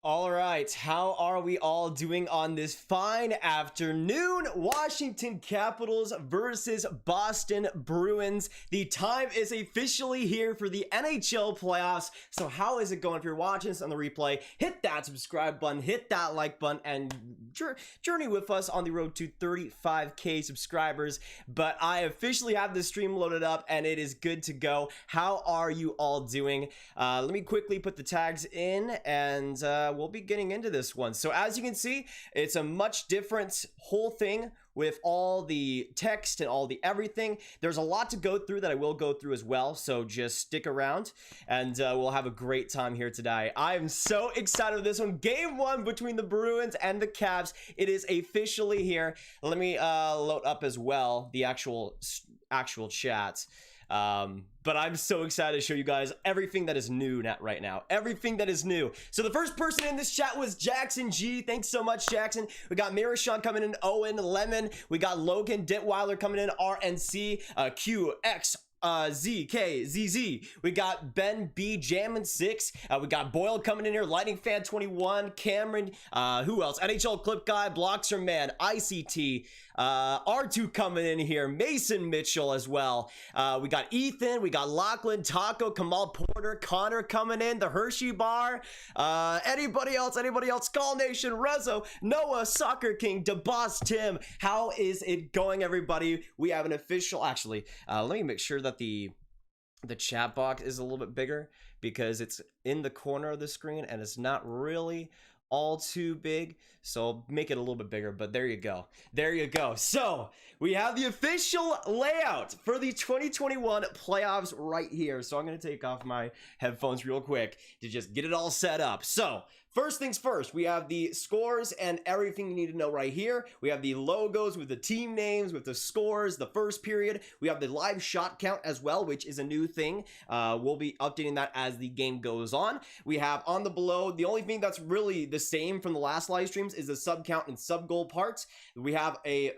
All right, how are we all doing on this fine afternoon? Washington Capitals versus Boston Bruins. The time is officially here for the NHL playoffs. So how is it going? If you're watching this on the replay, hit that subscribe button, hit that like button, and journey with us on the road to 35K subscribers. But I officially have the stream loaded up and it is good to go. How are you all doing? Let me quickly put the tags in and we'll be getting into this one. So as you can see, it's a much different whole thing with all the text and all the everything. There's a lot to go through that I will go through as well, so just stick around and we'll have a great time here today. I am so excited for this one. Game one between the Bruins and the Cavs. It is officially here. Let me load up as well the actual chat. But I'm so excited to show you guys everything that is new right now. Everything that is new. So the first person in this chat was Jackson G. Thanks so much, Jackson. We got Mirashawn coming in, Owen, Lemon. We got Logan Ditweiler coming in, RNC, QX. ZKZZ. We got Ben B Jammin 6. We got Boyle coming in here, Lightning Fan 21, Cameron, who else? NHL Clip Guy, Bloxer Man, ICT, R2 coming in here, Mason Mitchell as well. We got Ethan, we got Lachlan, Taco, Kamal Porter, Connor coming in, the Hershey Bar, anybody else, Skull Nation, Rezo, Noah, Soccer King, DeBoss Tim. How is it going, everybody? We have an official, actually, let me make sure that the chat box is a little bit bigger because it's in the corner of the screen and it's not really all too big, so I'll make it a little bit bigger. But there you go, so we have the official layout for the 2021 playoffs right here. So I'm gonna take off my headphones real quick to just get it all set up. So first things first, we have the scores and everything you need to know right here. We have the logos with the team names, with the scores, the first period. We have the live shot count as well, which is a new thing. We'll be updating that as the game goes on. We have on the below, the only thing that's really the same from the last live streams is the sub count and sub goal parts. We have a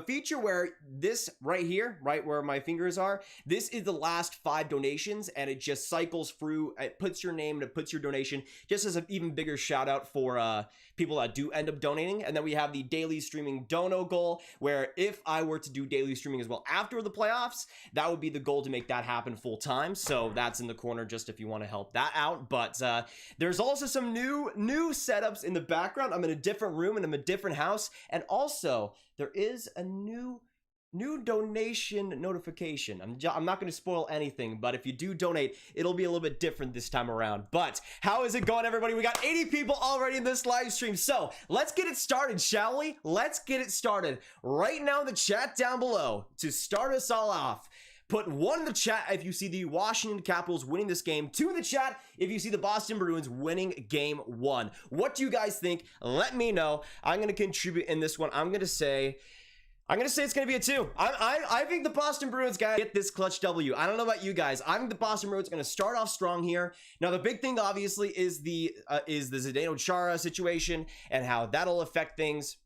feature where this right here, right where my fingers are, this is the last 5 donations and it just cycles through. It puts your name and it puts your donation just as an even bigger shout out for people that do end up donating. And then we have the daily streaming dono goal, where if I were to do daily streaming as well after the playoffs, that would be the goal to make that happen full time. So that's in the corner just if you want to help that out. But there's also some new setups in the background. I'm in a different room and I'm in a different house, and also there is a new donation notification. I'm not going to spoil anything, but if you do donate, it'll be a little bit different this time around. But how is it going, everybody? We got 80 people already in this live stream, so let's get it started, shall we? Let's get it started right now in the chat down below. To start us all off, put 1 in the chat if you see the Washington Capitals winning this game, 2 in the chat if you see the Boston Bruins winning game 1. What do you guys think? Let me know. I'm going to contribute in this one. I'm going to say it's going to be a 2. I think the Boston Bruins guys get this clutch W. I don't know about you guys. I think the Boston Bruins are going to start off strong here. Now, the big thing, obviously, is the Zdeno Chara situation and how that'll affect things.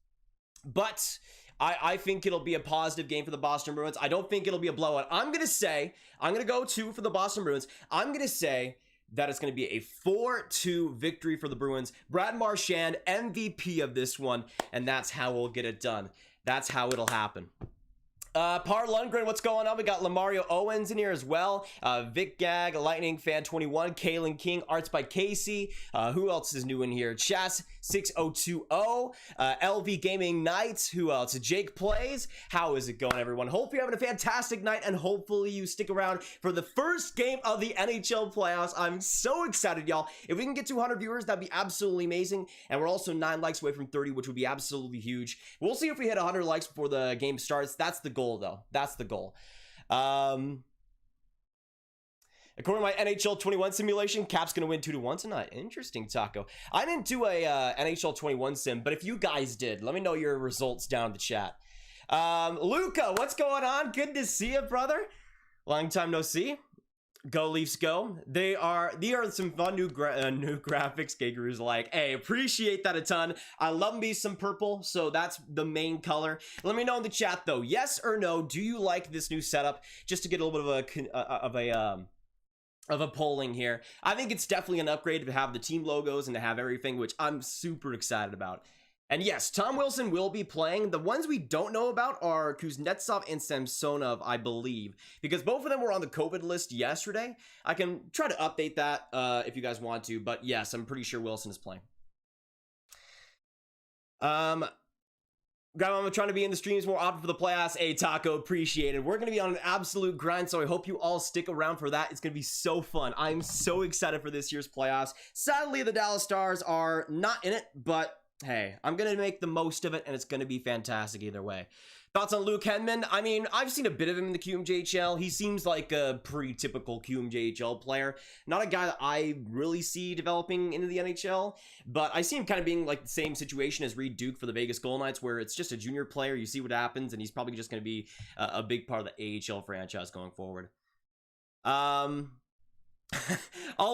But I think it'll be a positive game for the Boston Bruins. I don't think it'll be a blowout. I'm going to go 2 for the Boston Bruins. I'm going to say that it's going to be a 4-2 victory for the Bruins. Brad Marchand, MVP of this one, and that's how we'll get it done. That's how it'll happen. Par Lundgren, what's going on? We got Lamario Owens in here as well. Vic Gag, Lightning Fan 21, Kalen King, Arts by Casey. Who else is new in here? Chas 6020, LV Gaming Nights. Who else? Jake Plays. How is it going, everyone? Hope you're having a fantastic night, and hopefully you stick around for the first game of the NHL playoffs. I'm so excited, y'all. If we can get to 100 viewers, that'd be absolutely amazing. And we're also 9 likes away from 30, which would be absolutely huge. We'll see if we hit 100 likes before the game starts. That's the goal, though. That's the goal. According to my NHL 21 simulation, Cap's gonna win 2-1 tonight. Interesting, Taco. I didn't do a NHL 21 sim, but if you guys did, let me know your results down in the chat. Luca, what's going on? Good to see you, brother. Long time no see. Go Leafs go. They are some fun new graphics. Gaguru's like, hey, appreciate that a ton. I love me some purple, so that's the main color. Let me know in the chat though, yes or no, do you like this new setup? Just to get a little bit of of a polling here. I think it's definitely an upgrade to have the team logos and to have everything, which I'm super excited about. And yes, Tom Wilson will be playing. The ones we don't know about are Kuznetsov and Samsonov, I believe, because both of them were on the COVID list yesterday. I can try to update that if you guys want to, but yes, I'm pretty sure Wilson is playing. I'm trying to be in the streams more often for the playoffs. Hey, Taco, appreciated. We're going to be on an absolute grind, so I hope you all stick around for that. It's going to be so fun. I'm so excited for this year's playoffs. Sadly, the Dallas Stars are not in it, but hey, I'm going to make the most of it, and it's going to be fantastic either way. Thoughts on Luke Hedman? I mean, I've seen a bit of him in the QMJHL. He seems like a pretty typical QMJHL player. Not a guy that I really see developing into the NHL, but I see him kind of being like the same situation as Reed Duke for the Vegas Golden Knights, where it's just a junior player. You see what happens, and he's probably just going to be a big part of the AHL franchise going forward. All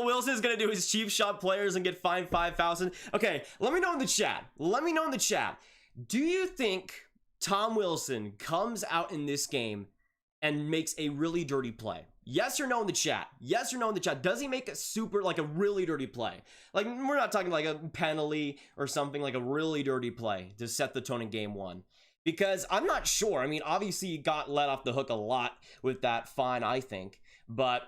Wilson is going to do is cheap shot players and get fined $5,000. Okay, let me know in the chat. Do you think Tom Wilson comes out in this game and makes a really dirty play? Yes or no in the chat. Yes or no in the chat. Does he make a super, like a really dirty play? Like, we're not talking like a penalty or something, like a really dirty play to set the tone in game one. Because I'm not sure. I mean, obviously he got let off the hook a lot with that fine, I think. But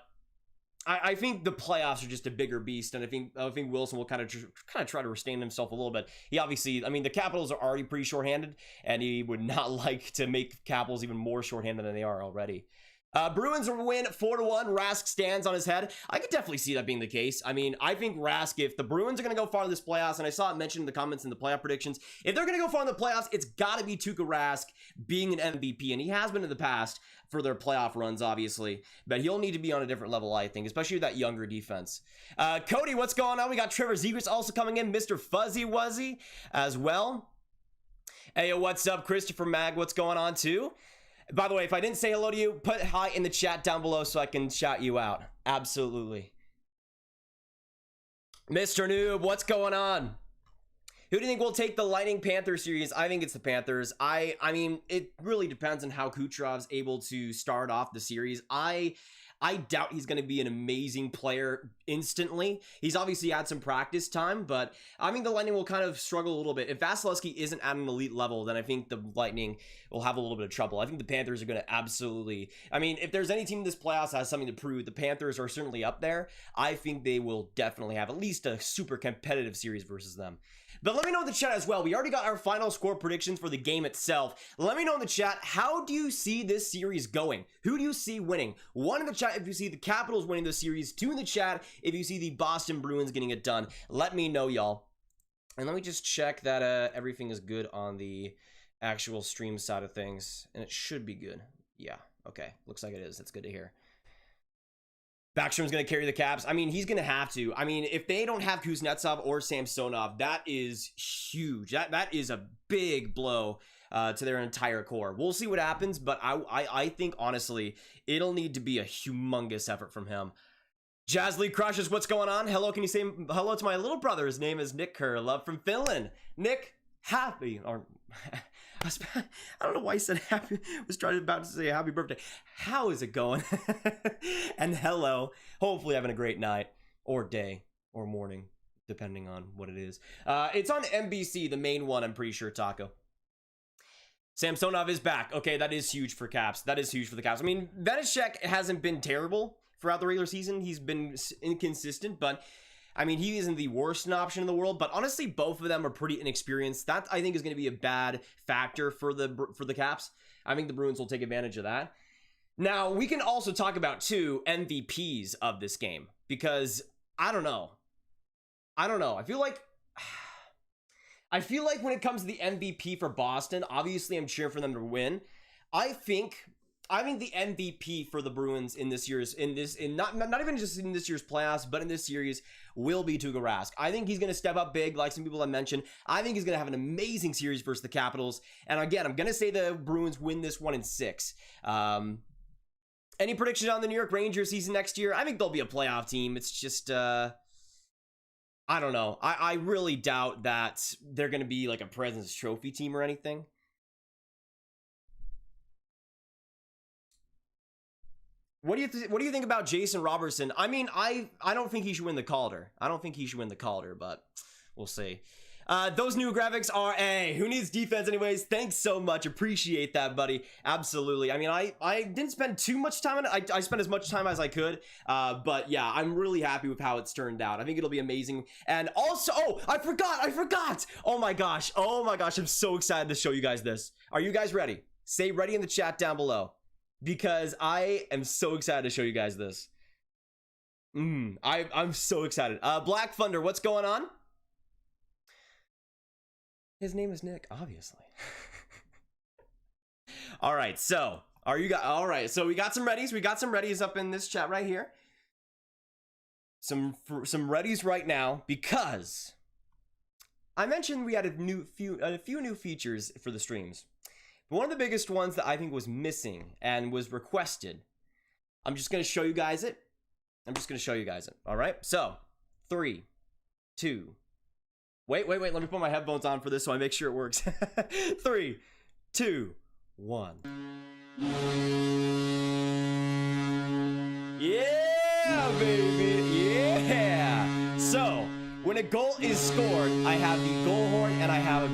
I think the playoffs are just a bigger beast, and I think Wilson will kind of try to restrain himself a little bit. He obviously, I mean, the Capitals are already pretty shorthanded, and he would not like to make Capitals even more shorthanded than they are already. Bruins win 4-1. Rask stands on his head. I could definitely see that being the case. I mean, I think Rask, if the Bruins are going to go far in this playoffs, and I saw it mentioned in the comments in the playoff predictions, if they're going to go far in the playoffs, it's got to be Tuukka Rask being an MVP, and he has been in the past for their playoff runs, obviously, but he'll need to be on a different level, I think, especially with that younger defense. Cody, what's going on? We got Trevor Zegras also coming in, Mr. Fuzzy Wuzzy as well. Hey, what's up, Christopher Mag? What's going on too? By the way, if I didn't say hello to you, put hi in the chat down below so I can shout you out. Absolutely. Mr. Noob, what's going on? Who do you think will take the Lightning Panthers series? I think it's the Panthers. I mean, it really depends on how Kucherov's able to start off the series. I doubt he's going to be an amazing player instantly. He's obviously had some practice time, but I think the Lightning will kind of struggle a little bit. If Vasilevsky isn't at an elite level, then I think the Lightning will have a little bit of trouble. I think the Panthers are going to absolutely... I mean, if there's any team in this playoffs that has something to prove, the Panthers are certainly up there. I think they will definitely have at least a super competitive series versus them. But let me know in the chat as well. We already got our final score predictions for the game itself. Let me know in the chat, how do you see this series going? Who do you see winning? 1 in the chat if you see the Capitals winning the series. 2 in the chat if you see the Boston Bruins getting it done. Let me know, y'all. And let me just check that everything is good on the actual stream side of things. And it should be good. Yeah, okay. Looks like it is. That's good to hear. Backstrom's going to carry the Caps. I mean, he's going to have to. I mean, if they don't have Kuznetsov or Samsonov, that is huge. That is a big blow to their entire core. We'll see what happens, but I think, honestly, it'll need to be a humongous effort from him. Jazzly Crushes, what's going on? Hello, can you say hello to my little brother? His name is Nick Kerr. Love from Finland. Nick, happy... or I don't know why he said happy. I was about to say happy birthday. How is it going? And hello. Hopefully having a great night or day or morning, depending on what it is. It's on NBC, the main one, I'm pretty sure, Taco. Samsonov is back. Okay, that is huge for Caps. That is huge for the Caps. I mean, Vanecek hasn't been terrible throughout the regular season. He's been inconsistent, but... I mean, he isn't the worst option in the world, but honestly, both of them are pretty inexperienced. That, I think, is going to be a bad factor for the Caps. I think the Bruins will take advantage of that. Now, we can also talk about, too, MVPs of this game, because I don't know. I feel like when it comes to the MVP for Boston, obviously I'm cheering for them to win. I think the MVP for the Bruins in this year's not even just in this year's playoffs, but in this series will be Tuukka Rask. I think he's going to step up big, like some people have mentioned. I think he's going to have an amazing series versus the Capitals. And again, I'm going to say the Bruins win this one in 6. Any predictions on the New York Rangers season next year? I think they'll be a playoff team. It's just I don't know. I really doubt that they're going to be like a President's Trophy team or anything. What do you think about Jason Robertson? I mean, I don't think he should win the Calder. I don't think he should win the Calder, but we'll see. Those new graphics are, hey, who needs defense anyways? Thanks so much. Appreciate that, buddy. Absolutely. I mean, I didn't spend too much time on it. I spent as much time as I could. But yeah, I'm really happy with how it's turned out. I think it'll be amazing. And also, oh, I forgot. Oh my gosh. I'm so excited to show you guys this. Are you guys ready? Say ready in the chat down below, because I am so excited to show you guys this. I'm so excited. Black Thunder, what's going on? His name is Nick, obviously. All right, so are you guys all right? So we got some readies. We got some readies up in this chat right here. Some readies right now, because I mentioned we had a few new features for the streams. But one of the biggest ones that I think was missing and was requested, I'm just going to show you guys it. All right, so 3, 2. Wait, let me put my headphones on for this so I make sure it works. 3, 2, 1. Yeah, baby, yeah. So when a goal is scored, I have the goal horn and I have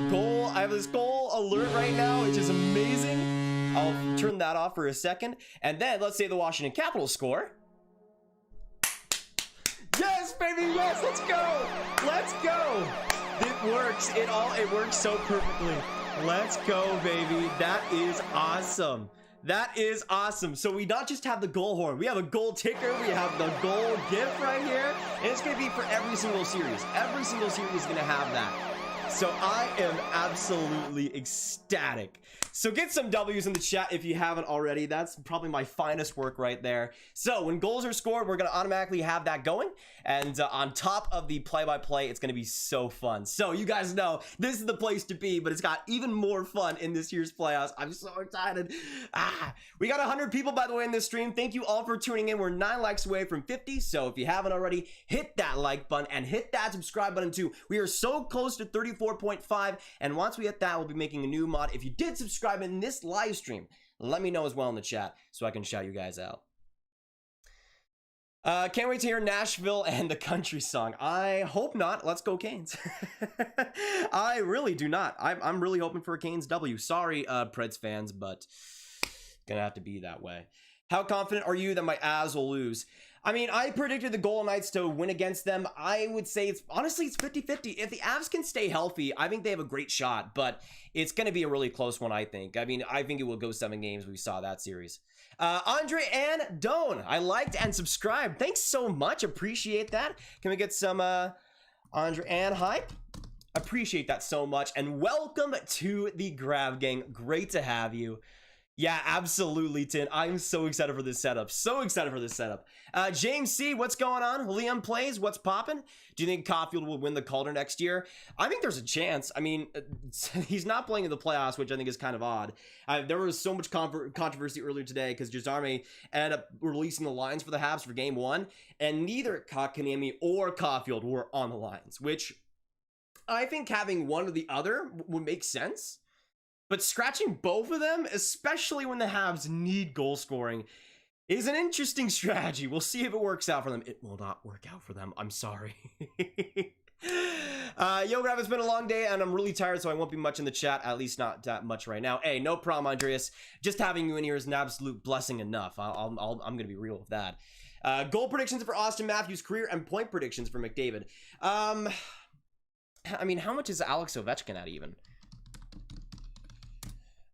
this goal alert right now, which is amazing. I'll turn that off for a second. And then let's say the Washington Capitals score. Yes, baby, yes, let's go. It works. It works so perfectly. Let's go, baby. That is awesome. So we not just have the goal horn, we have a goal ticker, we have the goal gif right here, and it's gonna be for every single series. Every single series is gonna have that. So I am absolutely ecstatic. So get some W's in the chat if you haven't already. That's probably my finest work right there. So when goals are scored, we're going to automatically have that going. And on top of the play-by-play, it's going to be so fun. So you guys know this is the place to be, but it's got even more fun in this year's playoffs. I'm so excited. We got 100 people, by the way, in this stream. Thank you all for tuning in. We're 9 likes away from 50. So if you haven't already, hit that like button and hit that subscribe button too. We are so close to 34.5. And once we hit that, we'll be making a new mod. If you did subscribe in this live stream, let me know as well in the chat so I can shout you guys out. Can't wait to hear Nashville and the country song. I hope not. Let's go Canes. I really do not. I'm really hoping for a Canes W. Sorry, Preds fans, but gonna have to be that way. How confident are you that my Avs will lose? I mean, I predicted the Golden Knights to win against them. I would say it's 50-50. If the Avs can stay healthy, I think they have a great shot, but it's going to be a really close one, I think. I mean, I think it will go 7 games. We saw that series. Andre and Doan, I liked and subscribed. Thanks so much. Appreciate that. Can we get some Andre and hype? Appreciate that so much. And welcome to the Grab Gang. Great to have you. Yeah, absolutely, Tin. I'm so excited for this setup. James C, what's going on? Liam plays, what's popping? Do you think Caufield will win the Calder next year? I think there's a chance. I mean, he's not playing in the playoffs, which I think is kind of odd. There was so much controversy earlier today because Jesperi ended up releasing the lines for the Habs for game 1, and neither Kotkaniemi or Caufield were on the lines, which I think having one or the other would make sense. But scratching both of them, especially when the Habs need goal scoring, is an interesting strategy. We'll see if it works out for them. It will not work out for them. I'm sorry. Yo, Grab, it's been a long day, and I'm really tired, so I won't be much in the chat, at least not that much right now. Hey, no problem, Andreas. Just having you in here is an absolute blessing enough. I'm going to be real with that. Goal predictions for Austin Matthews' career and point predictions for McDavid. I mean, how much is Alex Ovechkin at even?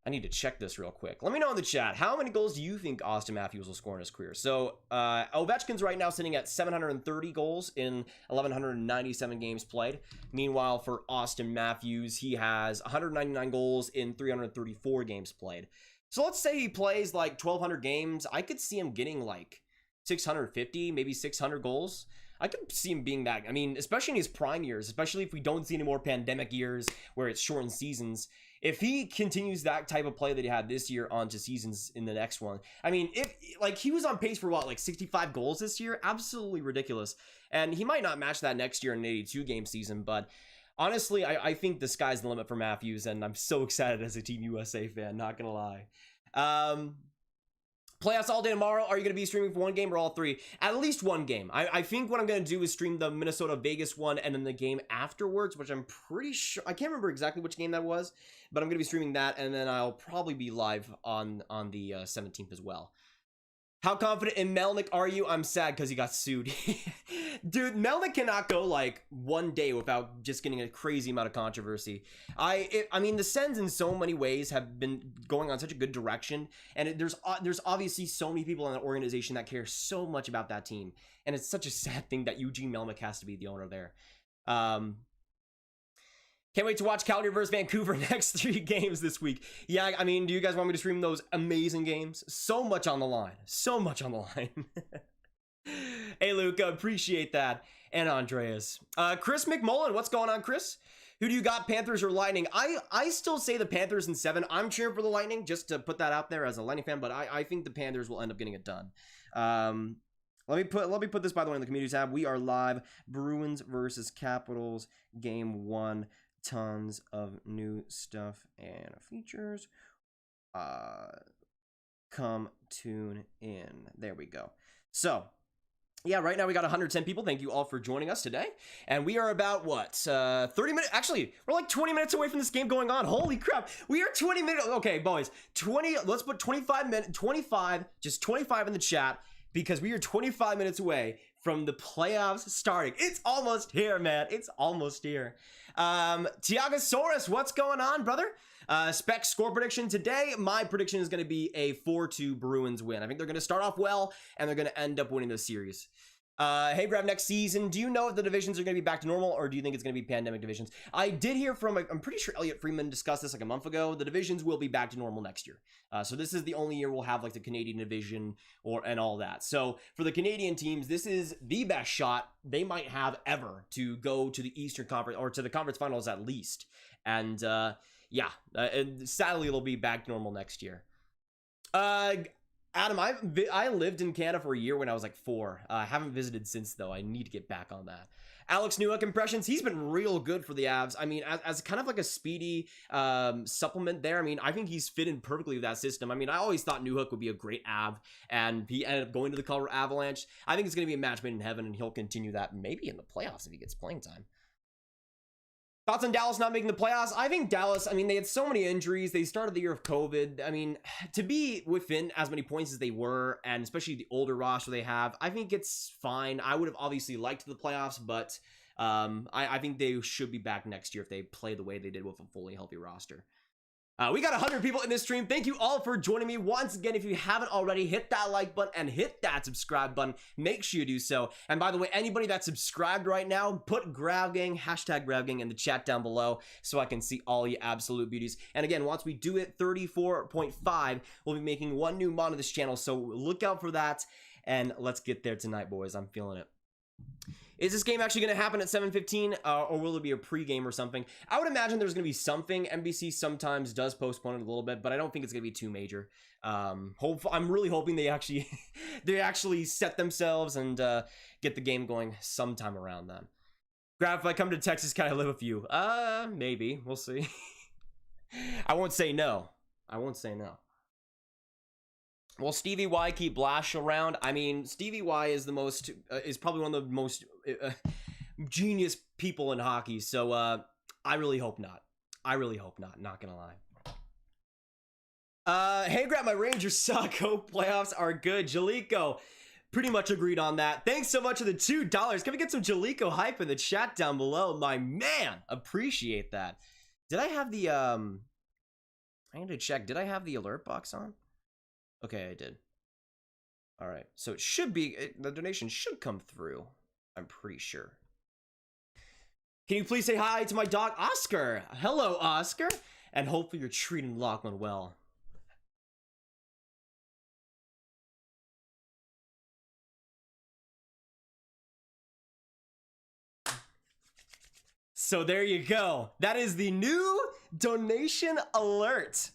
I need to check this real quick. Let me know in the chat. How many goals do you think Austin Matthews will score in his career? So Ovechkin's right now sitting at 730 goals in 1,197 games played. Meanwhile, for Austin Matthews, he has 199 goals in 334 games played. So let's say he plays like 1,200 games. I could see him getting like 650, maybe 600 goals. I could see him being that. I mean, especially in his prime years, especially if we don't see any more pandemic years where it's shortened seasons. If he continues that type of play that he had this year onto seasons in the next one, I mean, if like he was on pace for what, like 65 goals this year, absolutely ridiculous. And he might not match that next year in an 82 game season, but honestly, I think the sky's the limit for Matthews, and I'm so excited as a Team USA fan, not gonna lie. Playoffs all day tomorrow. Are you going to be streaming for one game or all three? At least one game. I think what I'm going to do is stream the Minnesota-Vegas one and then the game afterwards, which I'm pretty sure... I can't remember exactly which game that was, but I'm going to be streaming that, and then I'll probably be live on the 17th as well. How confident in Melnyk are you? I'm sad because he got sued. Dude, Melnyk cannot go like one day without just getting a crazy amount of controversy. I mean, the Sens in so many ways have been going on such a good direction, and there's obviously so many people in the organization that care so much about that team, and it's such a sad thing that Eugene Melnyk has to be the owner there. Can't wait to watch Calgary versus Vancouver next 3 games this week. Yeah, I mean, do you guys want me to stream those amazing games? So much on the line. So much on the line. Hey, Luca, appreciate that. And Andreas. Chris McMullen, what's going on, Chris? Who do you got, Panthers or Lightning? I still say the Panthers in 7. I'm cheering for the Lightning, just to put that out there as a Lightning fan, but I think the Panthers will end up getting it done. Let me put this, by the way, in the community tab. We are live. Bruins versus Capitals, game 1. Tons of new stuff and features. Come tune in. There we go. So, yeah, right now we got 110 people. Thank you all for joining us today. And we are about, what, 30 minutes? Actually, we're like 20 minutes away from this game going on. Holy crap. We are 20 minutes. Okay, boys. Let's put 25 minutes, 25, just 25 in the chat, because we are 25 minutes away from the playoffs starting. It's almost here, man. It's almost here. Tiagosaurus, what's going on, brother? Spec score prediction today. My prediction is going to be a 4-2 Bruins win. I think they're going to start off well, and they're going to end up winning the series. Hey, Grav, next season, do you know if the divisions are going to be back to normal, or do you think it's going to be pandemic divisions? I did hear from, I'm pretty sure Elliot Freeman discussed this like a month ago. The divisions will be back to normal next year. So this is the only year we'll have like the Canadian division and all that. So for the Canadian teams, this is the best shot they might have ever to go to the Eastern Conference, or to the conference finals at least. And and sadly, it'll be back to normal next year. Adam, I lived in Canada for a year when I was like 4. I haven't visited since, though. I need to get back on that. Alex Newhook impressions. He's been real good for the Avs. I mean, as kind of like a speedy supplement there. I mean, I think he's fit in perfectly with that system. I mean, I always thought Newhook would be a great Av, and he ended up going to the Colorado Avalanche. I think it's going to be a match made in heaven, and he'll continue that maybe in the playoffs if he gets playing time. Thoughts on Dallas not making the playoffs? I think Dallas, I mean, they had so many injuries. They started the year of COVID. I mean, to be within as many points as they were, and especially the older roster they have, I think it's fine. I would have obviously liked the playoffs, but I think they should be back next year if they play the way they did with a fully healthy roster. We got 100 people in this stream. Thank you all for joining me. Once again, if you haven't already, hit that like button and hit that subscribe button. Make sure you do so. And by the way, anybody that's subscribed right now, put GravGang, #GravGang in the chat down below so I can see all you absolute beauties. And again, once we do it 34.5, we'll be making one new mod on this channel. So look out for that. And let's get there tonight, boys. I'm feeling it. Is this game actually going to happen at 7:15, or will it be a pregame or something? I would imagine there's going to be something. NBC sometimes does postpone it a little bit, but I don't think it's going to be too major. I'm really hoping they actually set themselves and get the game going sometime around then. Graf, if I come to Texas, can I live with you? Maybe. We'll see. I won't say no. I won't say no. Well, Stevie Y keep Blash around. I mean, Stevie Y is is probably one of the most genius people in hockey. So I really hope not. I really hope not. Not gonna lie. Hey, Grab, my Rangers suck. Hope playoffs are good. Jalico, pretty much agreed on that. Thanks so much for the $2. Can we get some Jalico hype in the chat down below? My man, appreciate that. Did I have the I need to check. Did I have the alert box on? Okay, I did. All right, so it should be, the donation should come through, I'm pretty sure. Can you please say hi to my dog, Oscar? Hello, Oscar. And hopefully you're treating Lachlan well. So there you go. That is the new donation alert.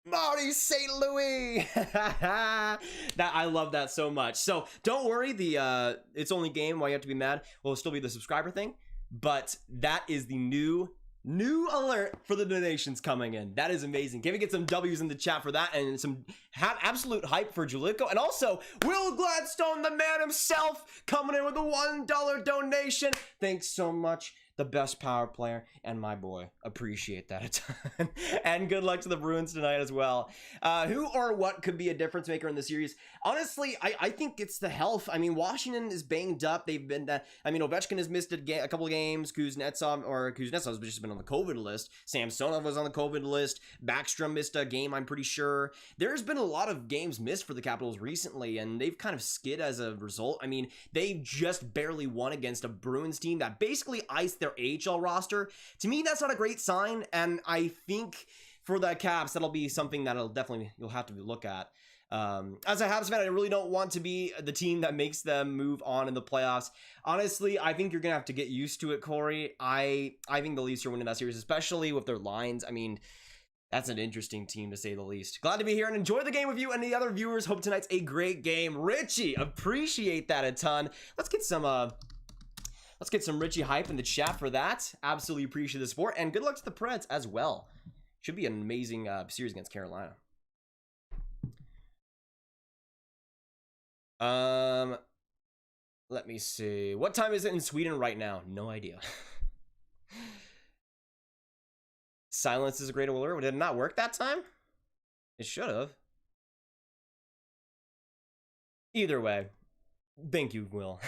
Marty St. Louis. I love that so much. So don't worry, the it's only game why you have to be mad will still be the subscriber thing, but that is the new New alert for the donations coming in. That is amazing. Can we get some W's in the chat for that and some absolute hype for Julico? And also, Will Gladstone, the man himself, coming in with a $1 donation. Thanks so much. The best power player and my boy. Appreciate that a ton. And good luck to the Bruins tonight as well. Who or what could be a difference maker in the series? Honestly, I think it's the health. I mean, Washington is banged up. They've been Ovechkin has missed a couple of games. Kuznetsov's just been on the COVID list. Samsonov was on the COVID list. Backstrom missed a game, I'm pretty sure. There's been a lot of games missed for the Capitals recently, and they've kind of skid as a result. I mean, they just barely won against a Bruins team that basically iced their AHL roster. To me, that's not a great sign, and I think for the Caps, that'll be something that'll you'll have to look at. As a Habs fan, I really don't want to be the team that makes them move on in the playoffs. Honestly, I think you're gonna have to get used to it, Corey. I think the Leafs are winning that series, especially with their lines. I mean, that's an interesting team to say the least. Glad to be here and enjoy the game with you and the other viewers. Hope tonight's a great game. Richie, appreciate that a ton. Let's get some Richie hype in the chat for that. Absolutely appreciate the support, and good luck to the Preds as well. Should be an amazing series against Carolina. Let me see. What time is it in Sweden right now? No idea. Silence is a great alert. Did it not work that time? It should have. Either way, thank you, Will.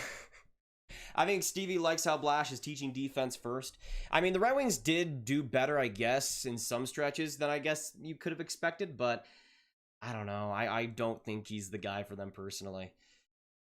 I think Stevie likes how Blash is teaching defense first. I mean, the Red Wings did do better, I guess, in some stretches than I guess you could have expected, but I don't know. I don't think he's the guy for them personally.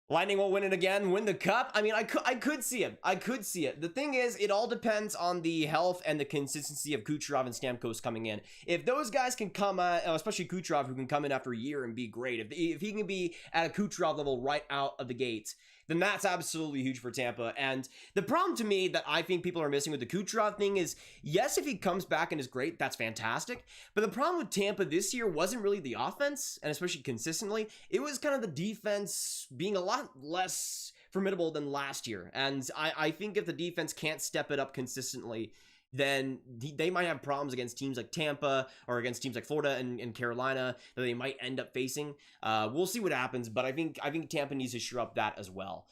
Lightning will win it again, win the cup. I mean, I could see it. I could see it. The thing is, it all depends on the health and the consistency of Kucherov and Stamkos coming in. If those guys can come, especially Kucherov, who can come in after a year and be great, if he can be at a Kucherov level right out of the gates, then that's absolutely huge for Tampa. And the problem to me that I think people are missing with the Kucherov thing is, yes, if he comes back and is great, that's fantastic. But the problem with Tampa this year wasn't really the offense, and especially consistently. It was kind of the defense being a lot less formidable than last year. And I think if the defense can't step it up consistently, then they might have problems against teams like Tampa or against teams like Florida and Carolina that they might end up facing. We'll see what happens, but I think Tampa needs to shore up that as well.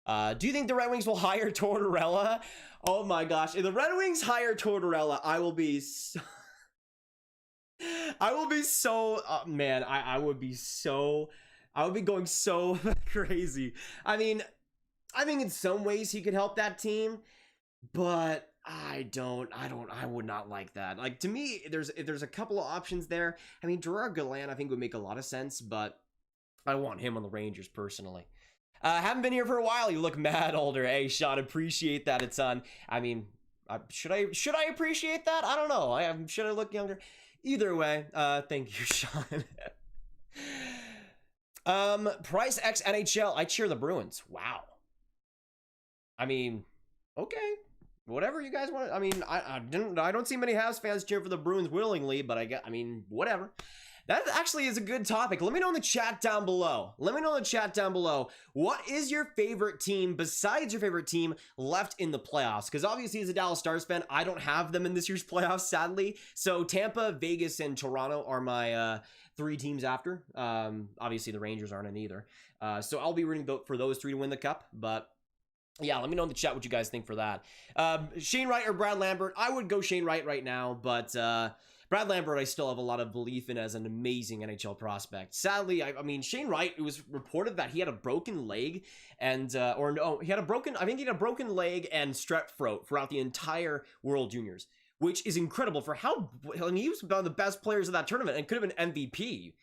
Do you think the Red Wings will hire Tortorella? Oh my gosh. If the Red Wings hire Tortorella, I will be so... I would be going so crazy. I mean, I think in some ways he could help that team, but I would not like that. Like, to me, if there's a couple of options there. I mean, Gerard Gallant, I think, would make a lot of sense, but I want him on the Rangers personally. Haven't been here for a while. You look mad older. Hey, Sean, appreciate that a ton. I mean, should I appreciate that? I don't know. Should I look younger? Either way, thank you, Sean. Price X NHL. I cheer the Bruins. Wow. I mean, okay. Whatever you guys want. I mean, I don't see many Habs fans cheer for the Bruins willingly, but I mean, whatever. That actually is a good topic. Let me know in the chat down below. What is your favorite team besides your favorite team left in the playoffs? Because obviously, as a Dallas Stars fan, I don't have them in this year's playoffs, sadly. So Tampa, Vegas, and Toronto are my three teams after. Obviously, the Rangers aren't in either. So I'll be rooting for those three to win the cup, but yeah, let me know in the chat what you guys think for that. Shane Wright or Brad Lambert? I would go Shane Wright right now, but Brad Lambert I still have a lot of belief in as an amazing NHL prospect. Sadly, I mean, Shane Wright, it was reported that he had a broken leg and, he had a broken leg and strep throat throughout the entire World Juniors, which is incredible for I mean, he was one of the best players of that tournament and could have been MVP.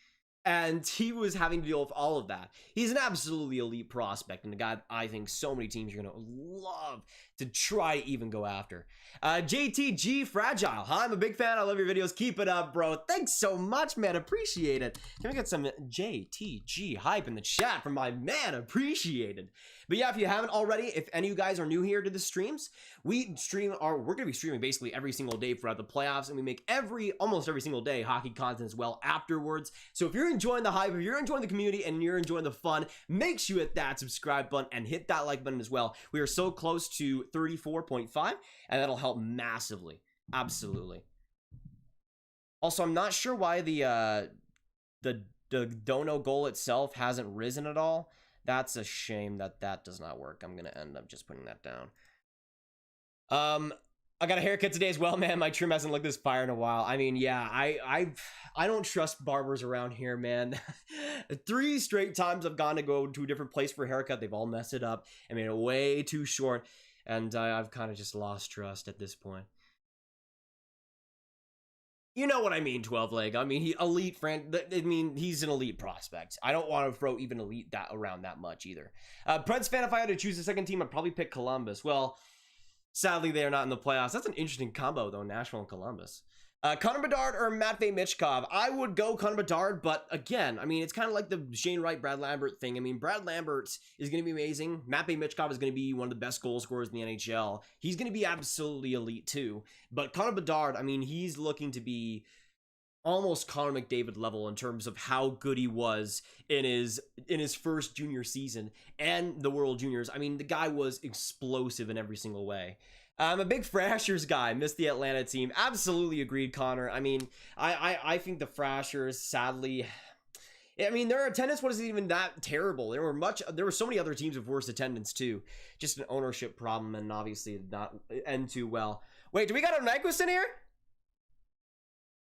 And he was having to deal with all of that. He's an absolutely elite prospect and a guy I think so many teams are going to love to try to even go after. JTG Fragile. Hi, I'm a big fan. I love your videos. Keep it up, bro. Thanks so much, man. Appreciate it. Can we get some JTG hype in the chat from my man? Appreciated. But yeah, if you haven't already, if any of you guys are new here to the streams, we're going to be streaming basically every single day throughout the playoffs, and we make almost every single day hockey content as well afterwards. So if you're enjoying the hype, if you're enjoying the community, and you're enjoying the fun, make sure you hit that subscribe button and hit that like button as well. We are so close to 34.5, and that'll help massively. Absolutely. Also, I'm not sure why the Dono goal itself hasn't risen at all. That's a shame that does not work. I'm gonna end up just putting that down. I got a haircut today as well, man. My trim hasn't looked this fire in a while. I mean, yeah, I don't trust barbers around here, man. 3 straight times I've gone to go to a different place for a haircut. They've all messed it up and made it way too short. And I've kind of just lost trust at this point. You know what I mean, 12 leg. I mean, he's an elite prospect. I don't want to throw even elite that around that much either. Preds fan, if I had to choose a second team, I'd probably pick Columbus. Well, sadly, they are not in the playoffs. That's an interesting combo, though, Nashville and Columbus. Connor Bedard or Matvei Michkov? I would go Connor Bedard, but again, I mean, it's kind of like the Shane Wright, Brad Lambert thing. I mean, Brad Lambert is going to be amazing. Matvei Michkov is going to be one of the best goal scorers in the NHL. He's going to be absolutely elite, too. But Connor Bedard, I mean, he's looking to be almost Connor McDavid level in terms of how good he was in his first junior season and the World Juniors. I mean, the guy was explosive in every single way. I'm a big Thrashers guy. Missed the Atlanta team. Absolutely agreed, Connor. I mean, I think the Thrashers, sadly, I mean, their attendance wasn't even that terrible. There were so many other teams with worse attendance too. Just an ownership problem, and obviously not end too well. Wait, do we got a Nyquist in here?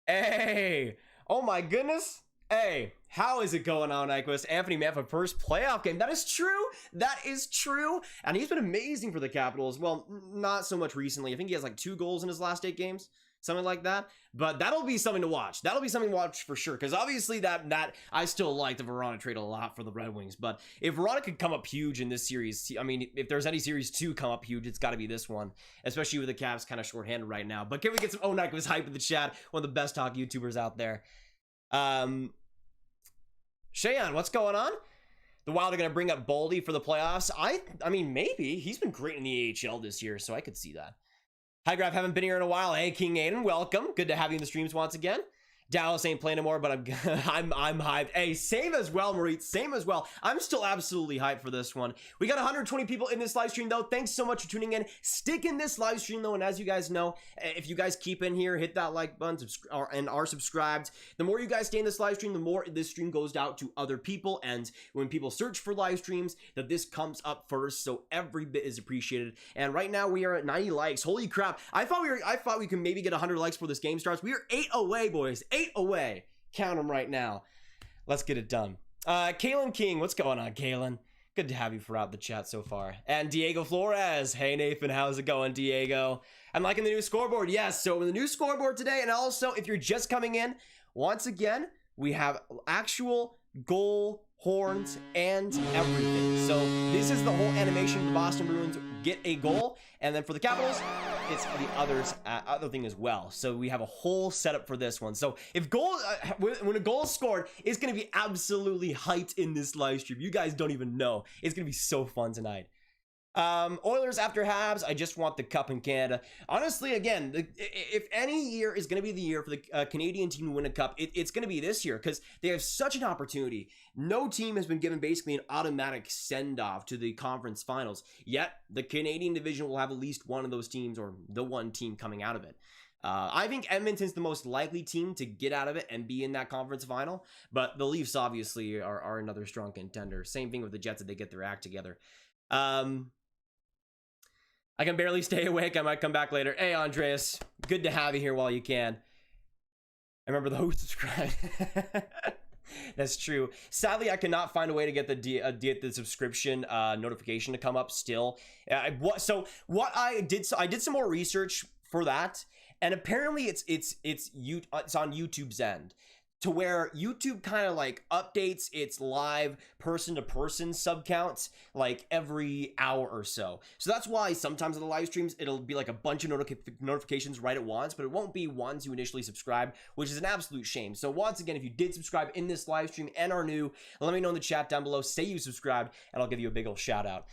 Hey, oh my goodness. Hey, how is it going on, Nyquist? Anthony Mantha, first playoff game. That is true. That is true. And he's been amazing for the Capitals. Well, not so much recently. I think he has like 2 goals in his last 8 games. Something like that. But that'll be something to watch. That'll be something to watch for sure. Because obviously that I still like the Verona trade a lot for the Red Wings. But if Verona could come up huge in this series, I mean, if there's any series to come up huge, it's got to be this one. Especially with the Cavs kind of shorthanded right now. But can we get some Nyquist hype in the chat? One of the best talk YouTubers out there. Shayan, what's going on? The Wild are going to bring up Boldy for the playoffs. I mean, maybe. He's been great in the AHL this year, so I could see that. Hi, Graf. Haven't been here in a while. Hey, King Aiden, welcome. Good to have you in the streams once again. Dallas ain't playing anymore, but I'm hyped. Hey, same as well, Maurice. Same as well. I'm still absolutely hyped for this one. We got 120 people in this live stream, though. Thanks so much for tuning in. Stick in this live stream, though, and as you guys know, if you guys keep in here, hit that like button and are subscribed. The more you guys stay in this live stream, the more this stream goes out to other people, and when people search for live streams, that this comes up first, so every bit is appreciated. And right now, we are at 90 likes. Holy crap. I thought we could maybe get 100 likes before this game starts. We are 8 away, boys. 8 away. Count them right now. Let's get it done. Kalen King, what's going on, Kalen? Good to have you throughout the chat so far. And Diego Flores. Hey, Nathan, how's it going, Diego? I'm liking the new scoreboard. Yes, so the new scoreboard today, and also if you're just coming in, once again, we have actual goal horns and everything. So this is the whole animation of the Boston Bruins get a goal, and then for the Capitals, it's the other thing as well. So we have a whole setup for this one. So if when a goal is scored, it's going to be absolutely hyped in this live stream. You guys don't even know. It's going to be so fun tonight. Oilers after Habs. I just want the cup in Canada. Honestly, again, if any year is going to be the year for the Canadian team to win a cup, it's going to be this year because they have such an opportunity. No team has been given basically an automatic send-off to the conference finals, yet the Canadian division will have at least one of those teams or the one team coming out of it. I think Edmonton's the most likely team to get out of it and be in that conference final, but the Leafs obviously are another strong contender. Same thing with the Jets if they get their act together. I can barely stay awake. I might come back later. Hey, Andreas. Good to have you here while you can. I remember the host subscribe. That's true. Sadly, I cannot find a way to get the subscription notification to come up still. So I did some more research for that, and apparently it's on YouTube's end, to where YouTube kind of like updates its live person-to-person sub counts like every hour or so. So that's why sometimes in the live streams, it'll be like a bunch of notifications right at once, but it won't be ones you initially subscribe, which is an absolute shame. So once again, if you did subscribe in this live stream and are new, let me know in the chat down below, say you subscribed, and I'll give you a big old shout out.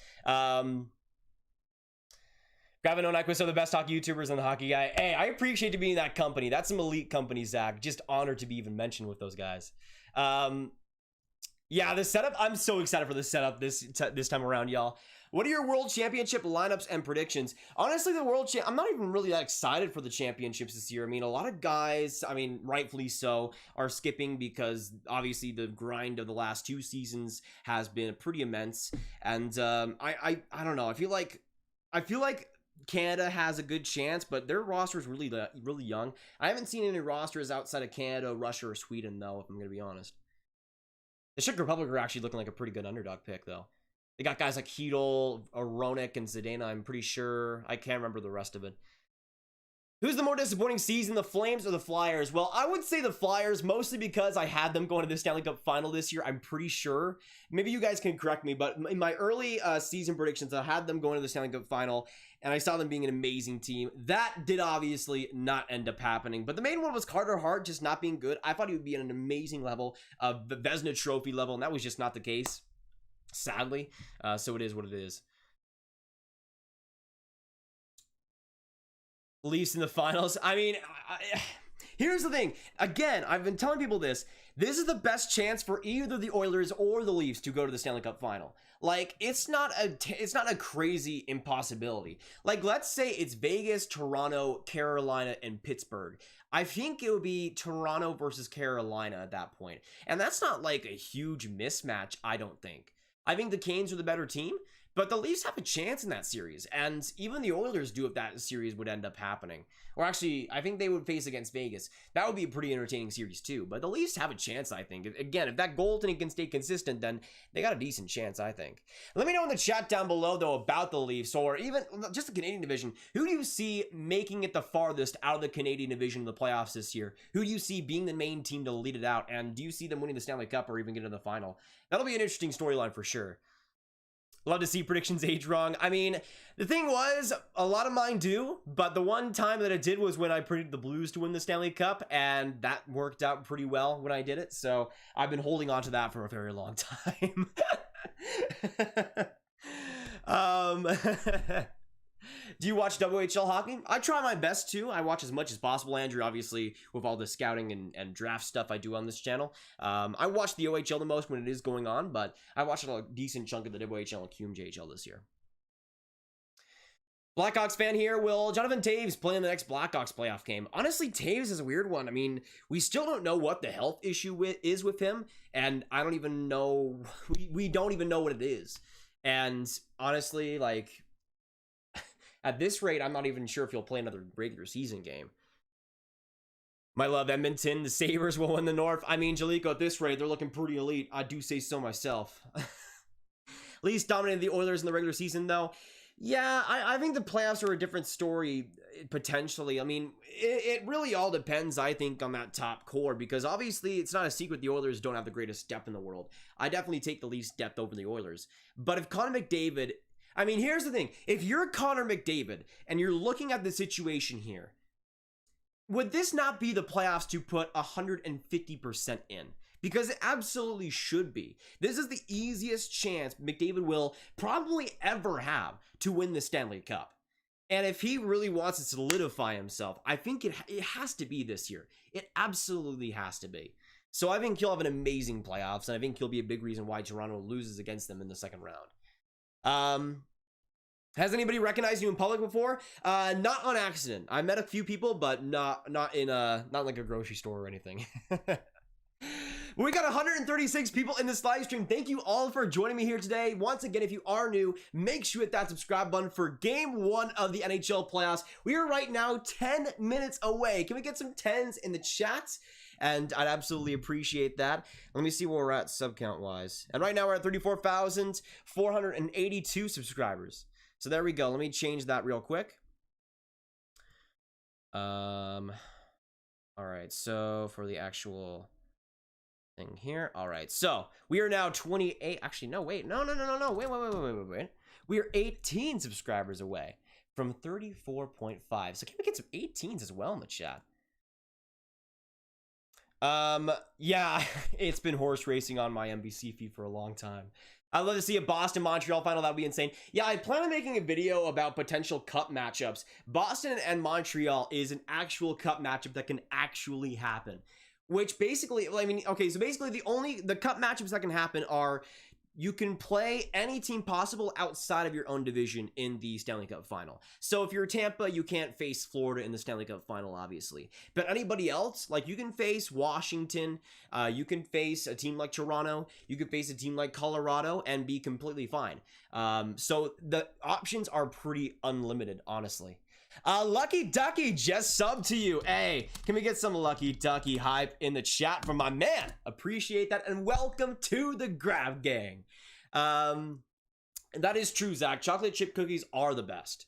Gavin Nyquist are the best hockey YouTubers and the hockey guy. Hey, I appreciate to be in that company. That's some elite company, Zach. Just honored to be even mentioned with those guys. Yeah, the setup. I'm so excited for the setup this time around, y'all. What are your World Championship lineups and predictions? Honestly, I'm not even really that excited for the championships this year. I mean, a lot of guys, I mean, rightfully so, are skipping because obviously the grind of the last 2 seasons has been pretty immense. And I don't know. I feel like Canada has a good chance, but their roster is really young. I haven't seen any rosters outside of Canada, Russia, or Sweden, though, if I'm going to be honest. The Czech Republic are actually looking like a pretty good underdog pick, though. They got guys like Hedel, Aronik, and Zdeno, I'm pretty sure. I can't remember the rest of it. Who's the more disappointing season, the Flames or the Flyers? Well, I would say the Flyers, mostly because I had them going to the Stanley Cup final this year, I'm pretty sure. Maybe you guys can correct me, but in my early season predictions, I had them going to the Stanley Cup final, and I saw them being an amazing team. That did obviously not end up happening, but the main one was Carter Hart just not being good. I thought he would be at an amazing level, the Vezina Trophy level, and that was just not the case, sadly. So it is what it is. Leafs in the finals. I mean, here's the thing. Again, I've been telling people this. This is the best chance for either the Oilers or the Leafs to go to the Stanley Cup final. Like, it's not a crazy impossibility. Like, let's say it's Vegas, Toronto, Carolina, and Pittsburgh. I think it would be Toronto versus Carolina at that point. And that's not like a huge mismatch, I don't think. I think the Canes are the better team. But the Leafs have a chance in that series, and even the Oilers do if that series would end up happening. Or actually, I think they would face against Vegas. That would be a pretty entertaining series too, but the Leafs have a chance, I think. Again, if that goaltending can stay consistent, then they got a decent chance, I think. Let me know in the chat down below, though, about the Leafs, or even just the Canadian division. Who do you see making it the farthest out of the Canadian division in the playoffs this year? Who do you see being the main team to lead it out, and do you see them winning the Stanley Cup or even getting to the final? That'll be an interesting storyline for sure. Love to see predictions age wrong. I mean, the thing was, a lot of mine do, but the one time that it did was when I predicted the Blues to win the Stanley Cup, and that worked out pretty well when I did it, so I've been holding on to that for a very long time. Do you watch WHL hockey? I try my best to. I watch as much as possible, Andrew, obviously, with all the scouting and draft stuff I do on this channel. I watch the OHL the most when it is going on, but I watched a decent chunk of the WHL and QMJHL this year. Blackhawks fan here. Will Jonathan Toews play in the next Blackhawks playoff game? Honestly, Toews is a weird one. I mean, we still don't know what the health issue is with him, and I don't even know. We don't even know what it is. And honestly, like, at this rate, I'm not even sure if he'll play another regular season game. My love, Edmonton. The Sabres will win the North. I mean, Jalico, at this rate, they're looking pretty elite. I do say so myself. Least dominated the Oilers in the regular season, though. Yeah, I think the playoffs are a different story, potentially. I mean, it really all depends, I think, on that top core, because obviously it's not a secret the Oilers don't have the greatest depth in the world. I definitely take the least depth over the Oilers. But if Connor McDavid... I mean, here's the thing. If you're Connor McDavid and you're looking at the situation here, would this not be the playoffs to put 150% in? Because it absolutely should be. This is the easiest chance McDavid will probably ever have to win the Stanley Cup. And if he really wants to solidify himself, I think it has to be this year. It absolutely has to be. So I think he'll have an amazing playoffs, and I think he'll be a big reason why Toronto loses against them in the second round. Has anybody recognized you in public before? Not on accident. I met a few people, but not like a grocery store or anything. We got 136 people in this live stream. Thank you all for joining me here today. Once again, if you are new, make sure you hit that subscribe button for game 1 of the NHL playoffs. We are right now 10 minutes away. Can we get some 10s in the chat? And I'd absolutely appreciate that. Let me see where we're at sub count wise. And right now we're at 34,482 subscribers. So there we go. Let me change that real quick. All right. So for the actual thing here. All right. So we are now 28. Actually, no, wait. No. Wait. We are 18 subscribers away from 34.5. So can we get some 18s as well in the chat? Yeah, it's been horse racing on my NBC feed for a long time. I'd love to see a Boston-Montreal final. That would be insane. Yeah, I plan on making a video about potential cup matchups. Boston and Montreal is an actual cup matchup that can actually happen. Which basically, I mean, okay, so basically the cup matchups that can happen are you can play any team possible outside of your own division in the Stanley Cup final. So if you're Tampa, you can't face Florida in the Stanley Cup final, obviously. But anybody else, like you can face Washington, you can face a team like Toronto, you can face a team like Colorado and be completely fine. So the options are pretty unlimited, honestly. Lucky Ducky just subbed to you. Hey, can we get some Lucky Ducky hype in the chat from my man? Appreciate that, and welcome to the Grab Gang. That is true, Zach. Chocolate chip cookies are the best.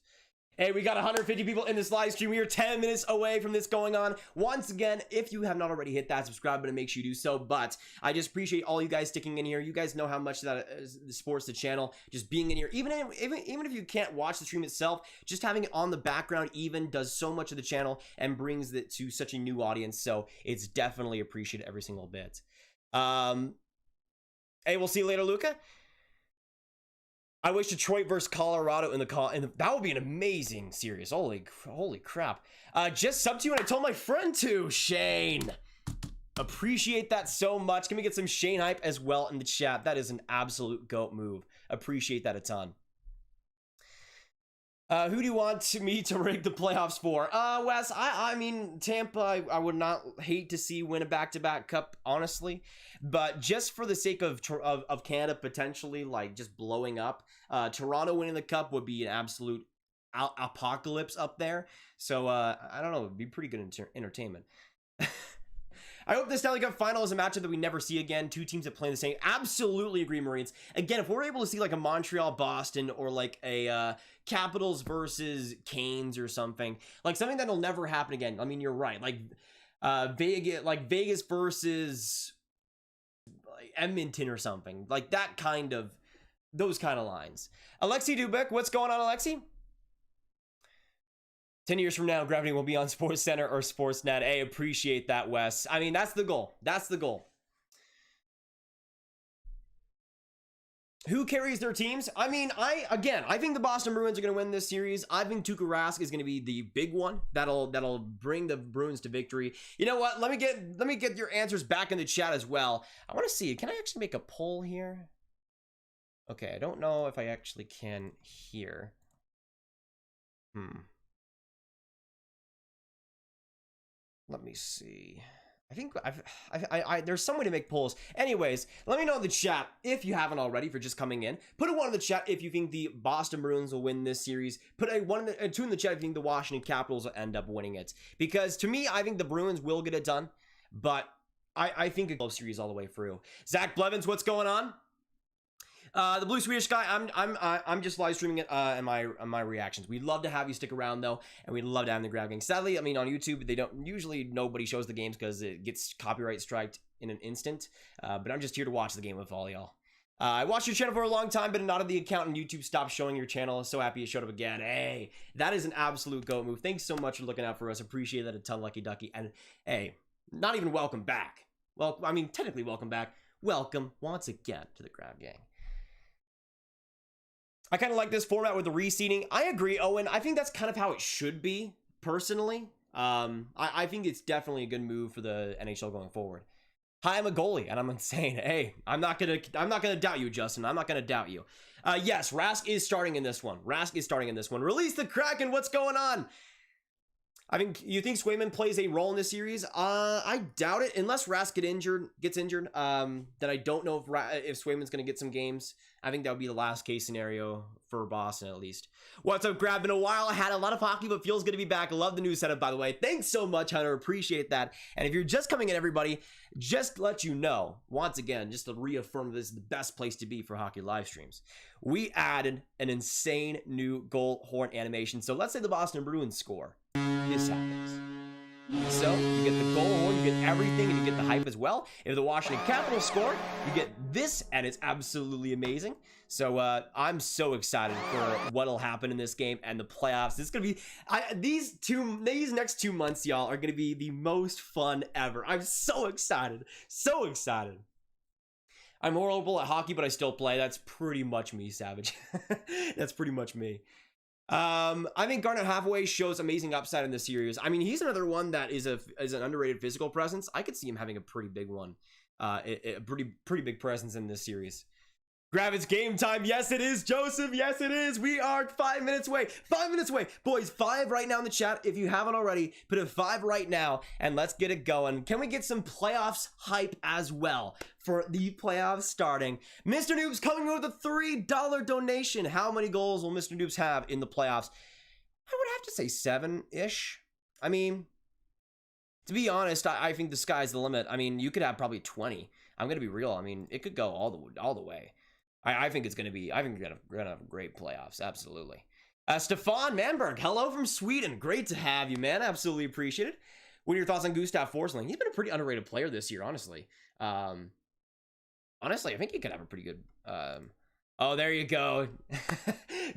Hey, we got 150 people in this live stream. We are 10 minutes away from this going on. Once again, if you have not already hit that subscribe button, make sure you do so. But I just appreciate all you guys sticking in here. You guys know how much that supports the channel. Just being in here, even if you can't watch the stream itself, just having it on the background even does so much of the channel and brings it to such a new audience. So it's definitely appreciated every single bit. Hey, we'll see you later, Luca. I wish Detroit versus Colorado in the that would be an amazing series. Holy crap. Just sub to you and I told my friend to, Shane. Appreciate that so much. Can we get some Shane hype as well in the chat? That is an absolute GOAT move. Appreciate that a ton. Who do you want me to rig the playoffs for? Wes, I mean, Tampa, I would not hate to see win a back-to-back cup, honestly. But just for the sake of Canada potentially, like, just blowing up, Toronto winning the cup would be an absolute apocalypse up there. So, I don't know, it would be pretty good entertainment. I hope the Stanley Cup final is a matchup that we never see again. Two teams that play the same. Absolutely agree, Marines. Again, if we're able to see like a Montreal-Boston or like a Capitals versus Canes or something, like something that'll never happen again. I mean, you're right. Like Vegas versus like Edmonton or something. Like that kind of, those kind of lines. Alexi Dubnyk, what's going on, Alexi? 10 years from now, Gravity will be on SportsCenter or Sportsnet. Hey, appreciate that, Wes. I mean, that's the goal. That's the goal. Who carries their teams? I mean, I think the Boston Bruins are going to win this series. I think Tuukka Rask is going to be the big one that'll bring the Bruins to victory. You know what? Let me get your answers back in the chat as well. I want to see. Can I actually make a poll here? Okay, I don't know if I actually can here. Let me see. I think there's some way to make polls. Anyways, let me know in the chat if you haven't already, if you're just coming in. Put a 1 in the chat if you think the Boston Bruins will win this series. Put a 2 in the chat if you think the Washington Capitals will end up winning it. Because to me, I think the Bruins will get it done. But I think a close series all the way through. Zach Blevins, what's going on? The Blue Swedish guy, I'm just live streaming it in my reactions. We'd love to have you stick around though, and we'd love to have the Grab Gang. Sadly, I mean on YouTube they don't usually nobody shows the games because it gets copyright striked in an instant. But I'm just here to watch the game with all y'all. I watched your channel for a long time, but not of the account, and YouTube stopped showing your channel. So happy you showed up again. Hey, that is an absolute GOAT move. Thanks so much for looking out for us. Appreciate that a ton, Lucky Ducky. And hey, not even welcome back. Well, I mean technically welcome back. Welcome once again to the Grab Gang. I kind of like this format with the reseeding. I agree, Owen. I think that's kind of how it should be, personally. I think it's definitely a good move for the NHL going forward. Hi, I'm a goalie, and I'm insane. Hey, I'm not gonna doubt you, Justin. I'm not gonna doubt you. Yes, Rask is starting in this one. Rask is starting in this one. Release the Kraken. What's going on? I mean, you think Swayman plays a role in this series? I doubt it, unless Rask gets injured. Then I don't know if Swayman's going to get some games. I think that would be the last case scenario for Boston, at least. What's up, Grab? Been a while. I had a lot of hockey, but feels good to be back. I love the new setup, by the way. Thanks so much, Hunter. Appreciate that. And if you're just coming in, everybody, just to let you know, once again, just to reaffirm this is the best place to be for hockey live streams. We added an insane new goal horn animation. So let's say the Boston Bruins score. This happens. So you get the goal horn, you get everything, and you get the hype as well. If the Washington Capitals score, you get this, and it's absolutely amazing. So I'm so excited for what'll happen in this game and the playoffs. It's gonna be these next 2 months, y'all, are gonna be the most fun ever. I'm so excited, so excited. I'm horrible at hockey, but I still play. That's pretty much me, Savage. That's pretty much me. I think Garnet Hathaway shows amazing upside in this series. I mean, he's another one that is an underrated physical presence. I could see him having a pretty big one, a pretty big presence in this series. Grab, it's game time. Yes, it is, Joseph. Yes, it is. We are 5 minutes away. 5 minutes away. Boys, 5 right now in the chat. If you haven't already, put a 5 right now, and let's get it going. Can we get some playoffs hype as well for the playoffs starting? Mr. Noobs coming with a $3 donation. How many goals will Mr. Noobs have in the playoffs? I would have to say 7-ish. I mean, to be honest, I think the sky's the limit. I mean, you could have probably 20. I'm going to be real. I mean, it could go all the way. I think it's going to be, I think we're going to have great playoffs. Absolutely. Stefan Manberg, hello from Sweden. Great to have you, man. Absolutely appreciate it. What are your thoughts on Gustav Forsling? He's been a pretty underrated player this year, honestly. Honestly, I think he could have a pretty good, oh, there you go.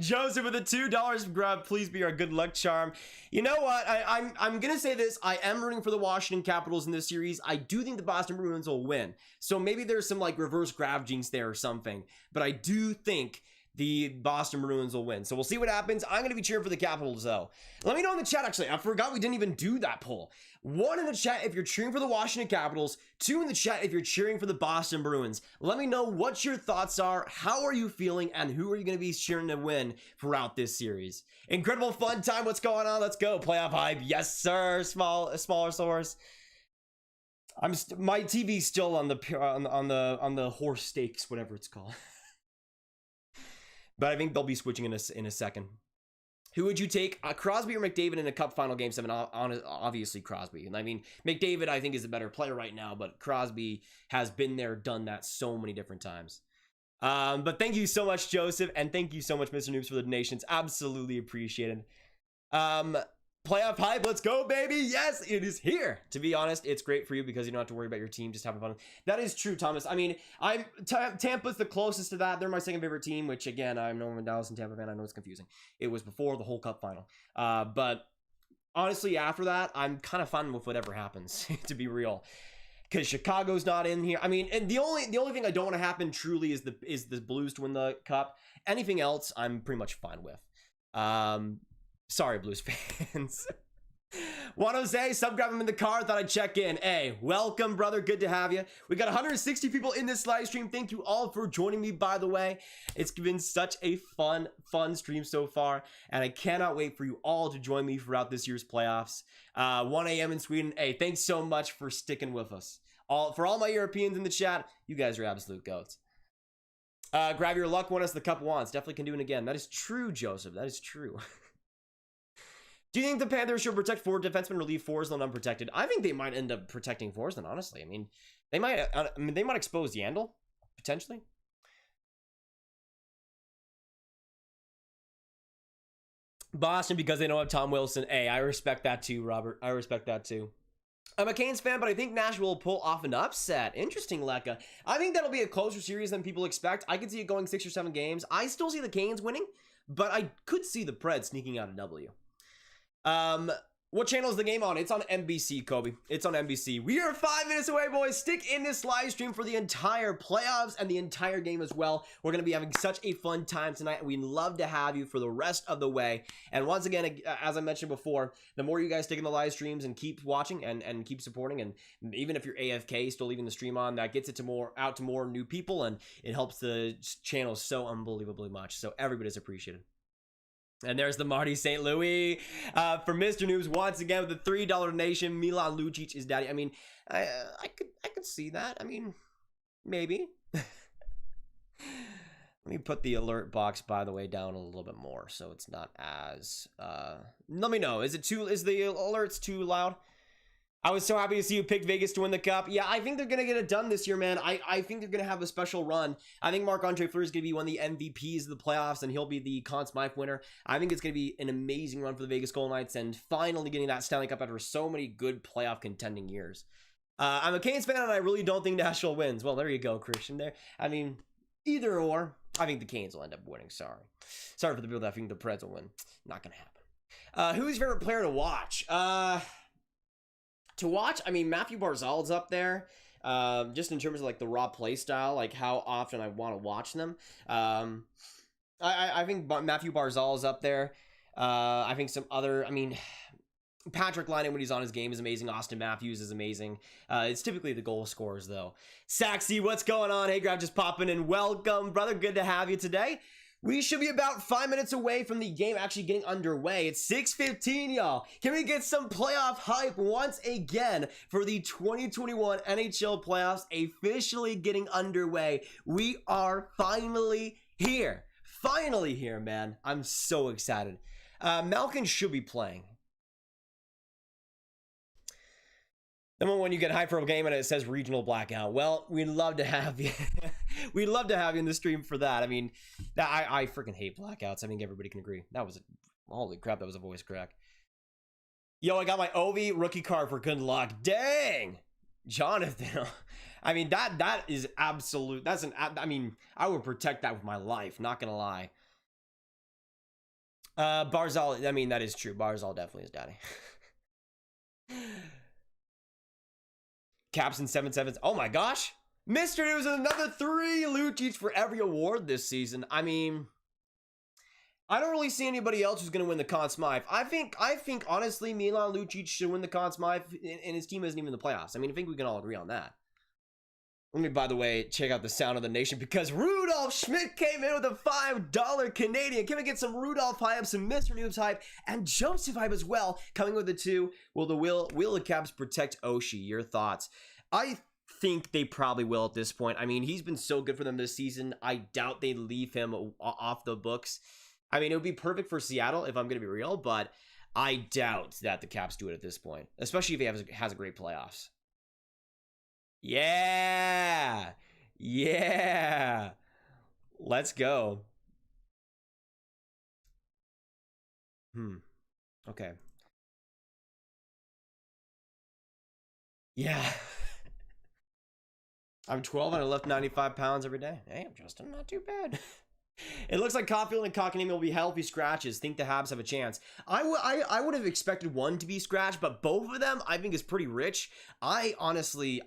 Joseph with the $2 grab. Please be our good luck charm. You know what? I'm going to say this. I am rooting for the Washington Capitals in this series. I do think the Boston Bruins will win. So maybe there's some like reverse grab jinx there or something. But I do think the Boston Bruins will win. So we'll see what happens. I'm going to be cheering for the Capitals, though. Let me know in the chat, actually. I forgot we didn't even do that poll. 1 in the chat if you're cheering for the Washington Capitals. 2 in the chat if you're cheering for the Boston Bruins. Let me know what your thoughts are. How are you feeling? And who are you going to be cheering to win throughout this series? Incredible fun time. What's going on? Let's go. Playoff hype. Yes, sir. Smaller source. My TV's still on the horse stakes, whatever it's called. But I think they'll be switching in a second. Who would you take? Crosby or McDavid in a Cup Final Game 7? Obviously Crosby. And I mean, McDavid I think is a better player right now, but Crosby has been there, done that so many different times. But thank you so much, Joseph, and thank you so much, Mr. Noobs, for the donations. Absolutely appreciated. Playoff hype, let's go, baby. Yes, it is here. To be honest, it's great for you because you don't have to worry about your team just having fun. That is true, Thomas. I mean, Tampa's the closest to that. They're my second favorite team, which again, I'm no Dallas and Tampa fan. I know it's confusing. It was before the whole Cup final. But honestly, after that, I'm kind of fun with whatever happens, to be real. Because Chicago's not in here. I mean, and the only thing I don't want to happen truly is the Blues to win the Cup. Anything else, I'm pretty much fine with. Sorry, Blues fans. Juan Jose, grab him in the car. Thought I'd check in. Hey, welcome, brother. Good to have you. We got 160 people in this live stream. Thank you all for joining me, by the way. It's been such a fun stream so far, and I cannot wait for you all to join me throughout this year's playoffs. 1 a.m. in Sweden. Hey, thanks so much for sticking with us. For all my Europeans in the chat, you guys are absolute goats. Grab your luck. Won us the Cup once. Definitely can do it again. That is true, Joseph. That is true. Do you think the Panthers should protect forward defensemen or leave Forsland unprotected? I think they might end up protecting Forsland, honestly. I mean, they might expose Yandel, potentially. Boston, because they don't have Tom Wilson. Hey, I respect that too, Robert. I respect that too. I'm a Canes fan, but I think Nashville will pull off an upset. Interesting, Lekka. I think that'll be a closer series than people expect. I could see it going 6 or 7 games. I still see the Canes winning, but I could see the Preds sneaking out a W. What channel is the game on? It's on NBC, Kobe. It's on NBC. We are 5 minutes away, boys. Stick in this live stream for the entire playoffs and the entire game as well. We're going to be having such a fun time tonight. We'd love to have you for the rest of the way. And once again, as I mentioned before, the more you guys stick in the live streams and keep watching and keep supporting, and even if you're AFK, still leaving the stream on, that gets it out to more new people, and it helps the channel so unbelievably much. So everybody's appreciated. And there's the Marty St. Louis for Mr. Noobs once again with the $3 donation. Milan Lucic is daddy. I mean, I could see that. I mean, maybe. Let me put the alert box, by the way, down a little bit more so it's not as. Let me know. Is the alerts too loud? I was so happy to see you pick Vegas to win the Cup. Yeah, I think they're going to get it done this year, man. I think they're going to have a special run. I think Marc-Andre Fleury is going to be one of the MVPs of the playoffs, and he'll be the Conn Smythe winner. I think it's going to be an amazing run for the Vegas Golden Knights, and finally getting that Stanley Cup after so many good playoff contending years. I'm a Canes fan, and I really don't think Nashville wins. Well, there you go, Christian. There. I mean, either or. I think the Canes will end up winning. Sorry for the people that think the Preds will win. Not going to happen. Who's your favorite player to watch? To watch, I mean, Matthew Barzal's up there, just in terms of, like, the raw play style, like, how often I want to watch them. I think Matthew Barzal is up there. I think some other, I mean, Patrick Laine, when he's on his game, is amazing. Austin Matthews is amazing. It's typically the goal scorers, though. Saxy, what's going on? Hey, Grab, just popping in. Welcome, brother. Good to have you today. We should be about 5 minutes away from the game actually getting underway. It's 6:15, y'all. Can we get some playoff hype once again for the 2021 NHL playoffs officially getting underway? We are finally here. Finally here, man. I'm so excited. Malkin should be playing. Number one, you get hype for a game and it says regional blackout. Well, we'd love to have you. We'd love to have you in the stream for that. I mean, I freaking hate blackouts. I think everybody can agree. That was holy crap, that was a voice crack. Yo, I got my Ovi rookie card for good luck. Dang, Jonathan. I mean, that is absolute. I mean, I would protect that with my life. Not gonna lie. Barzal. I mean, that is true. Barzal definitely is daddy. Caps and 7/7s. Oh my gosh. Mr. News with another 3 Lucic for every award this season. I mean, I don't really see anybody else who's going to win the Conn Smythe. I think honestly, Milan Lucic should win the Conn Smythe, and his team isn't even in the playoffs. I mean, I think we can all agree on that. Let me, by the way, check out the sound of the nation because Rudolph Schmidt came in with a $5 Canadian. Can we get some Rudolph hype, some Mr. Noobs hype, and Joseph hype as well? Coming with the 2. Will the Caps protect Oshie? Your thoughts? I think they probably will at this point. I mean, he's been so good for them this season. I doubt they leave him off the books. I mean, it would be perfect for Seattle if I'm going to be real, but I doubt that the Caps do it at this point, especially if he has a great playoffs. Yeah. Yeah. Let's go. Okay. Yeah. I'm 12 and I lift 95 pounds every day. Damn, Justin, not too bad. It looks like Caufield and Kotkaniemi will be healthy scratches. Think the Habs have a chance. I would have expected one to be scratched, but both of them I think is pretty rich. I honestly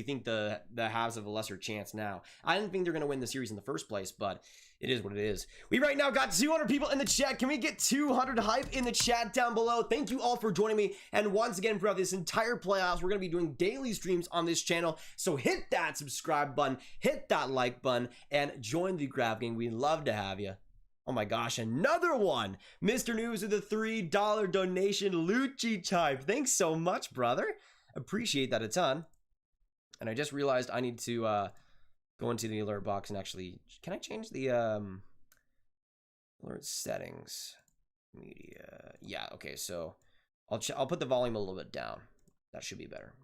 think the Habs have a lesser chance now. I didn't think they're going to win the series in the first place, but it is what it is. We right now got 200 people in the chat. Can we get 200 hype in the chat down below? Thank you all for joining me. And once again, throughout this entire playoffs, we're going to be doing daily streams on this channel. So hit that subscribe button, hit that like button, and join the Grab Gang. We'd love to have you. Oh my gosh, another one. Mr. News with a $3 donation. Lucic hype. Thanks so much, brother. Appreciate that a ton. And I just realized I need to go into the alert box and actually, can I change the alert settings? Media. Yeah, okay, so I'll put the volume a little bit down. That should be better.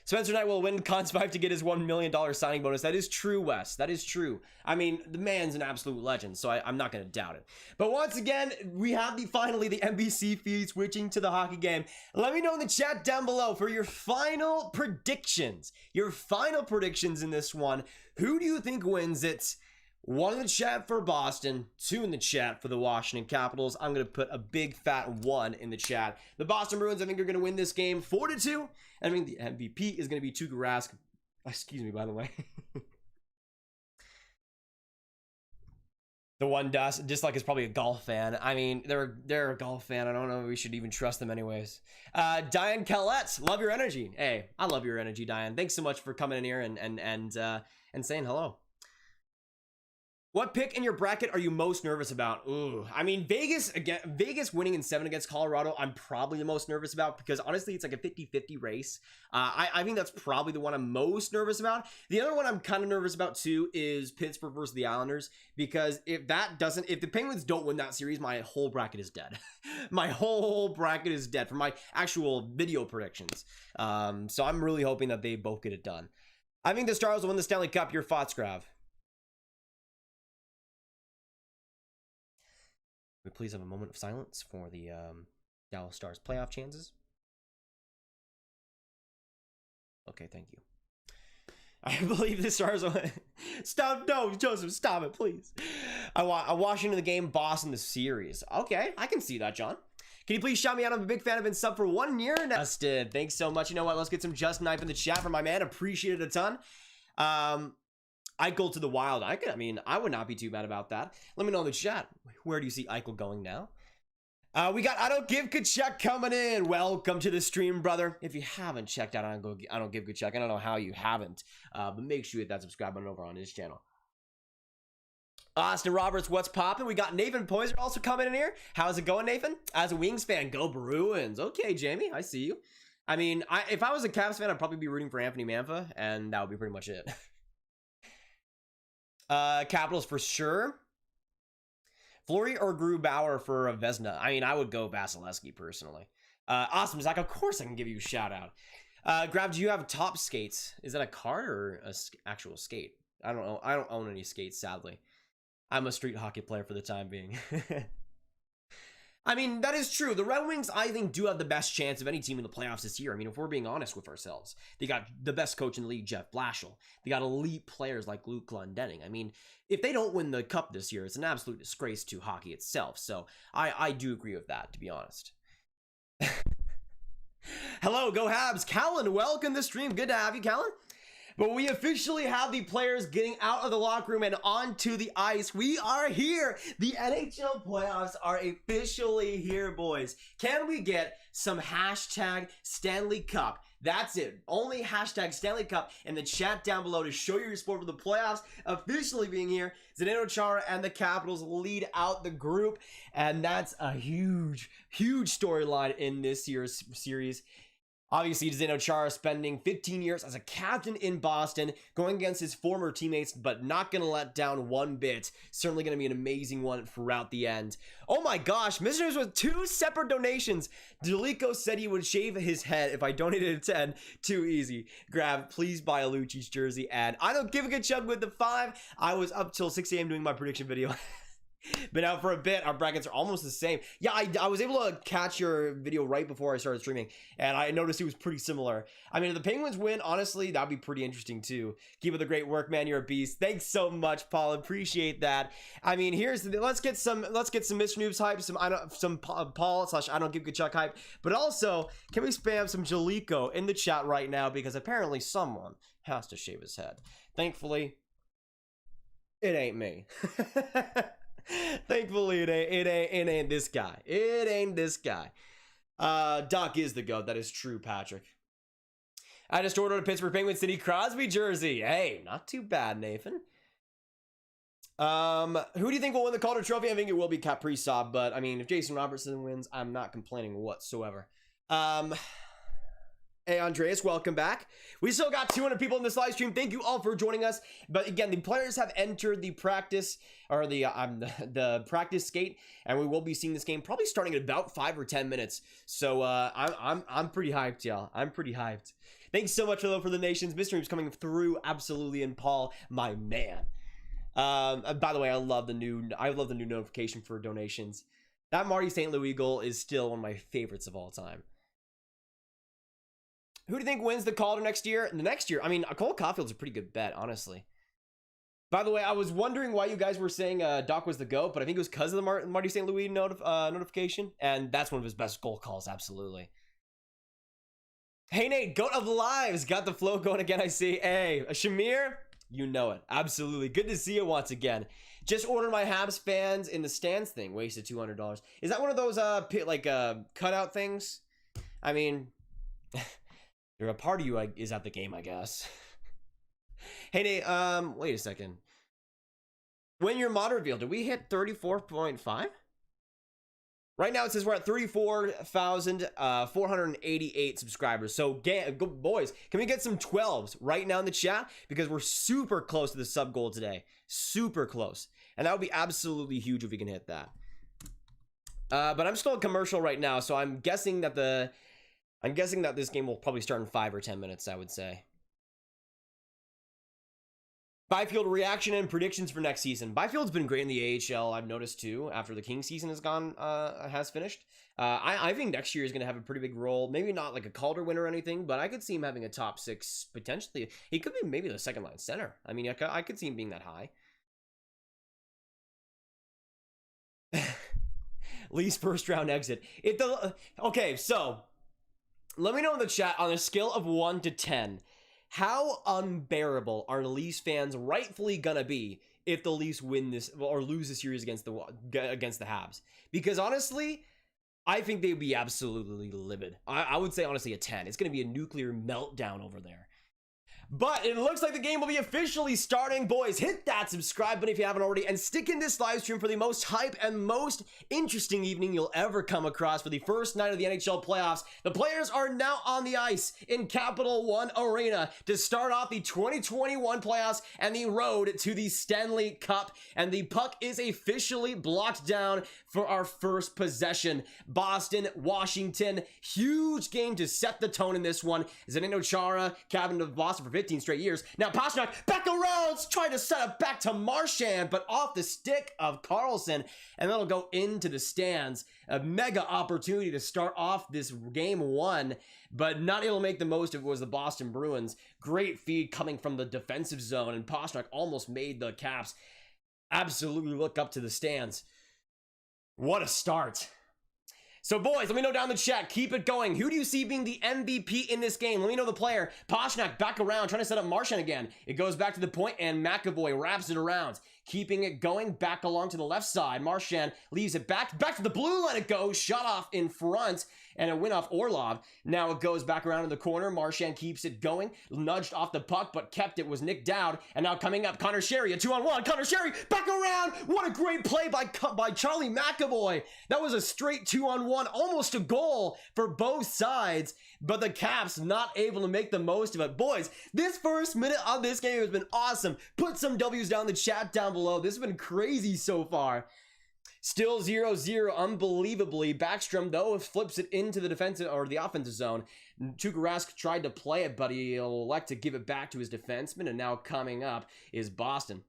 Spencer Knight will win Conn Smythe to get his $1 million signing bonus. That is true, Wes. That is true. I mean, the man's an absolute legend, so I'm not going to doubt it. But once again, we have finally the NBC feed switching to the hockey game. Let me know in the chat down below for your final predictions. Your final predictions in this one. Who do you think wins it? 1 in the chat for Boston, 2 in the chat for the Washington Capitals. I'm going to put a big fat 1 in the chat. The Boston Bruins, I think, are going to win this game 4-2. I mean, the MVP is going to be Tuukka Rask. Excuse me, by the way. The one just like is probably a golf fan. I mean, they're a golf fan. I don't know if we should even trust them anyways. Diane Kellett, love your energy. Hey, I love your energy, Diane. Thanks so much for coming in here and saying hello. What pick in your bracket are you most nervous about? Ooh, I mean, Vegas winning in 7 against Colorado, I'm probably the most nervous about because honestly, it's like a 50-50 race. I think that's probably the one I'm most nervous about. The other one I'm kind of nervous about too is Pittsburgh versus the Islanders because if the Penguins don't win that series, my whole bracket is dead. My whole bracket is dead for my actual video predictions. So I'm really hoping that they both get it done. I think the Stars will win the Stanley Cup. Your thoughts, Grav? We please have a moment of silence for the Dallas Stars playoff chances. Okay, thank you. I believe the Stars will... Stop, no, Joseph, stop it, please. I Washington the game, Boston the series. Okay, I can see that, John. Can you please shout me out? I'm a big fan. I've been sub for 1 year now. Justin, thanks so much. You know what? Let's get some Justin Knife in the chat for my man. Appreciate it a ton. Eichel to the Wild. I would not be too bad about that. Let me know in the chat. Where do you see Eichel going now? We got I Don't Give Good Check coming in. Welcome to the stream, brother. If you haven't checked out I Don't Give Good Check, I don't know how you haven't, but make sure you hit that subscribe button over on his channel. Austin Roberts, what's poppin'? We got Nathan Poyser also coming in here. How's it going, Nathan? As a Wings fan, go Bruins. Okay, Jamie, I see you. I mean, if I was a Cavs fan, I'd probably be rooting for Anthony Mantha, and that would be pretty much it. Capitals for sure. Fleury or Grubauer for Vezina? I mean, I would go Vasilevsky personally. Awesome, Zach. Of course I can give you a shout out. Grab, do you have top skates? Is that a card or a actual skate? I don't know. I don't own any skates, sadly. I'm a street hockey player for the time being. I mean, that is true. The Red Wings, I think, do have the best chance of any team in the playoffs this year. I mean, if we're being honest with ourselves, they got the best coach in the league, Jeff Blashill. They got elite players like Luke Glendening. I mean, if they don't win the cup this year, it's an absolute disgrace to hockey itself. So I do agree with that, to be honest. Hello, go Habs. Callan, welcome to the stream. Good to have you, Callan. But we officially have the players getting out of the locker room and onto the ice. We are here. The NHL playoffs are officially here, boys. Can we get some hashtag Stanley Cup? That's it. Only hashtag Stanley Cup in the chat down below to show your support for the playoffs officially being here. Zdeno Chara and the Capitals lead out the group. And that's a huge, huge storyline in this year's series. Obviously, Zdeno Chara spending 15 years as a captain in Boston, going against his former teammates, but not going to let down one bit. Certainly going to be an amazing one throughout the end. Oh my gosh, Mr. with 2 separate donations. Delico said he would shave his head if I donated a 10. Too easy. Grab, please buy a Lucci's jersey. And I don't give a good chug with the 5. I was up till 6 a.m. doing my prediction video. Been out for a bit. Our brackets are almost the same. Yeah, I was able to catch your video right before I started streaming, and I noticed it was pretty similar. I mean, if the Penguins win, honestly, that'd be pretty interesting too. Keep up the great work, man. You're a beast. Thanks so much, Paul. Appreciate that. I mean, let's get some Mr. Noobs hype, some Paul / I Don't Give Good Chuck hype, but also can we spam some Jalico in the chat right now, because apparently someone has to shave his head. Thankfully, it ain't me. Thankfully, it ain't this guy. It ain't this guy. Doc is the GOAT. That is true, Patrick. I just ordered a Pittsburgh Penguins City Crosby jersey. Hey, not too bad, Nathan. Who do you think will win the Calder Trophy? I think it will be Kaprizov, but I mean, if Jason Robertson wins, I'm not complaining whatsoever. Hey, Andreas, welcome back. We still got 200 people in this live stream. Thank you all for joining us. But again, the players have entered the practice, or the practice skate, and we will be seeing this game probably starting in about 5 or 10 minutes. So I'm pretty hyped, y'all. I'm pretty hyped. Thanks so much for the nations. Mr. Reeves coming through, absolutely, and Paul, my man. By the way, I love the new notification for donations. That Marty St. Louis goal is still one of my favorites of all time. Who do you think wins the Calder next year? The next year, I mean, Cole Caufield's a pretty good bet, honestly. By the way, I was wondering why you guys were saying Doc was the GOAT, but I think it was because of the Marty St. Louis notification, and that's one of his best goal calls, absolutely. Hey, Nate, GOAT of Lives. Got the flow going again, I see. Hey, Shamir, you know it. Absolutely. Good to see you once again. Just ordered my Habs fans in the stands thing. Wasted $200. Is that one of those, cutout things? I mean... a part of you is at the game, I guess. Hey, Nate, wait a second. When your mod reveal, did we hit 34.5? Right now it says we're at 34,488 subscribers. So, boys, can we get some 12s right now in the chat? Because we're super close to the sub goal today. Super close. And that would be absolutely huge if we can hit that. But I'm still a commercial right now, so I'm guessing that this game will probably start in 5 or 10 minutes, I would say. Byfield reaction and predictions for next season. Byfield's been great in the AHL, I've noticed too, after the Kings season has finished. I think next year is going to have a pretty big role. Maybe not like a Calder winner or anything, but I could see him having a top 6, potentially. He could be maybe the second line center. I mean, I could see him being that high. Lee's first round exit. Okay, so... let me know in the chat, on a scale of 1 to 10, how unbearable are Leafs fans rightfully gonna be if the Leafs win this or lose the series against the Habs? Because honestly, I think they'd be absolutely livid. I would say, honestly, a 10. It's going to be a nuclear meltdown over there. But it looks like the game will be officially starting. Boys, hit that subscribe button if you haven't already, and stick in this live stream for the most hype and most interesting evening you'll ever come across for the first night of the NHL playoffs. The players are now on the ice in Capital One Arena to start off the 2021 playoffs and the road to the Stanley Cup. And the puck is officially blocked down for our first possession. Boston, Washington, huge game to set the tone in this one. Zdeno Chara, captain of Boston for 15 straight years. Now Pastrnak back around, trying to set it back to Marchand, but off the stick of Carlson, and that'll go into the stands. A mega opportunity to start off this game one, but not able to make the most of it was the Boston Bruins. Great feed coming from the defensive zone, and Pastrnak almost made the Caps absolutely look up to the stands. What a start. So boys, let me know down in the chat. Keep it going. Who do you see being the MVP in this game? Let me know the player. Pastrnak back around, trying to set up Marchand again. It goes back to the point, and McAvoy wraps it around. Keeping it going back along to the left side. Marchand leaves it back to the blue line it goes. Shot off in front, and a win off Orlov. Now it goes back around in the corner. Marchand keeps it going. Nudged off the puck, but kept it. Was Nick Dowd. And now coming up, Connor Sherry, a 2-on-1. Connor Sherry back around. What a great play by Charlie McAvoy. That was a straight 2-on-1, almost a goal for both sides. But the Caps not able to make the most of it. Boys, this first minute of this game has been awesome. Put some W's down in the chat down below. This has been crazy so far. Still 0-0, unbelievably. Backstrom, though, flips it into the defensive or the offensive zone. Tuukka Rask tried to play it, but he'll elect to give it back to his defenseman. And now coming up is Boston.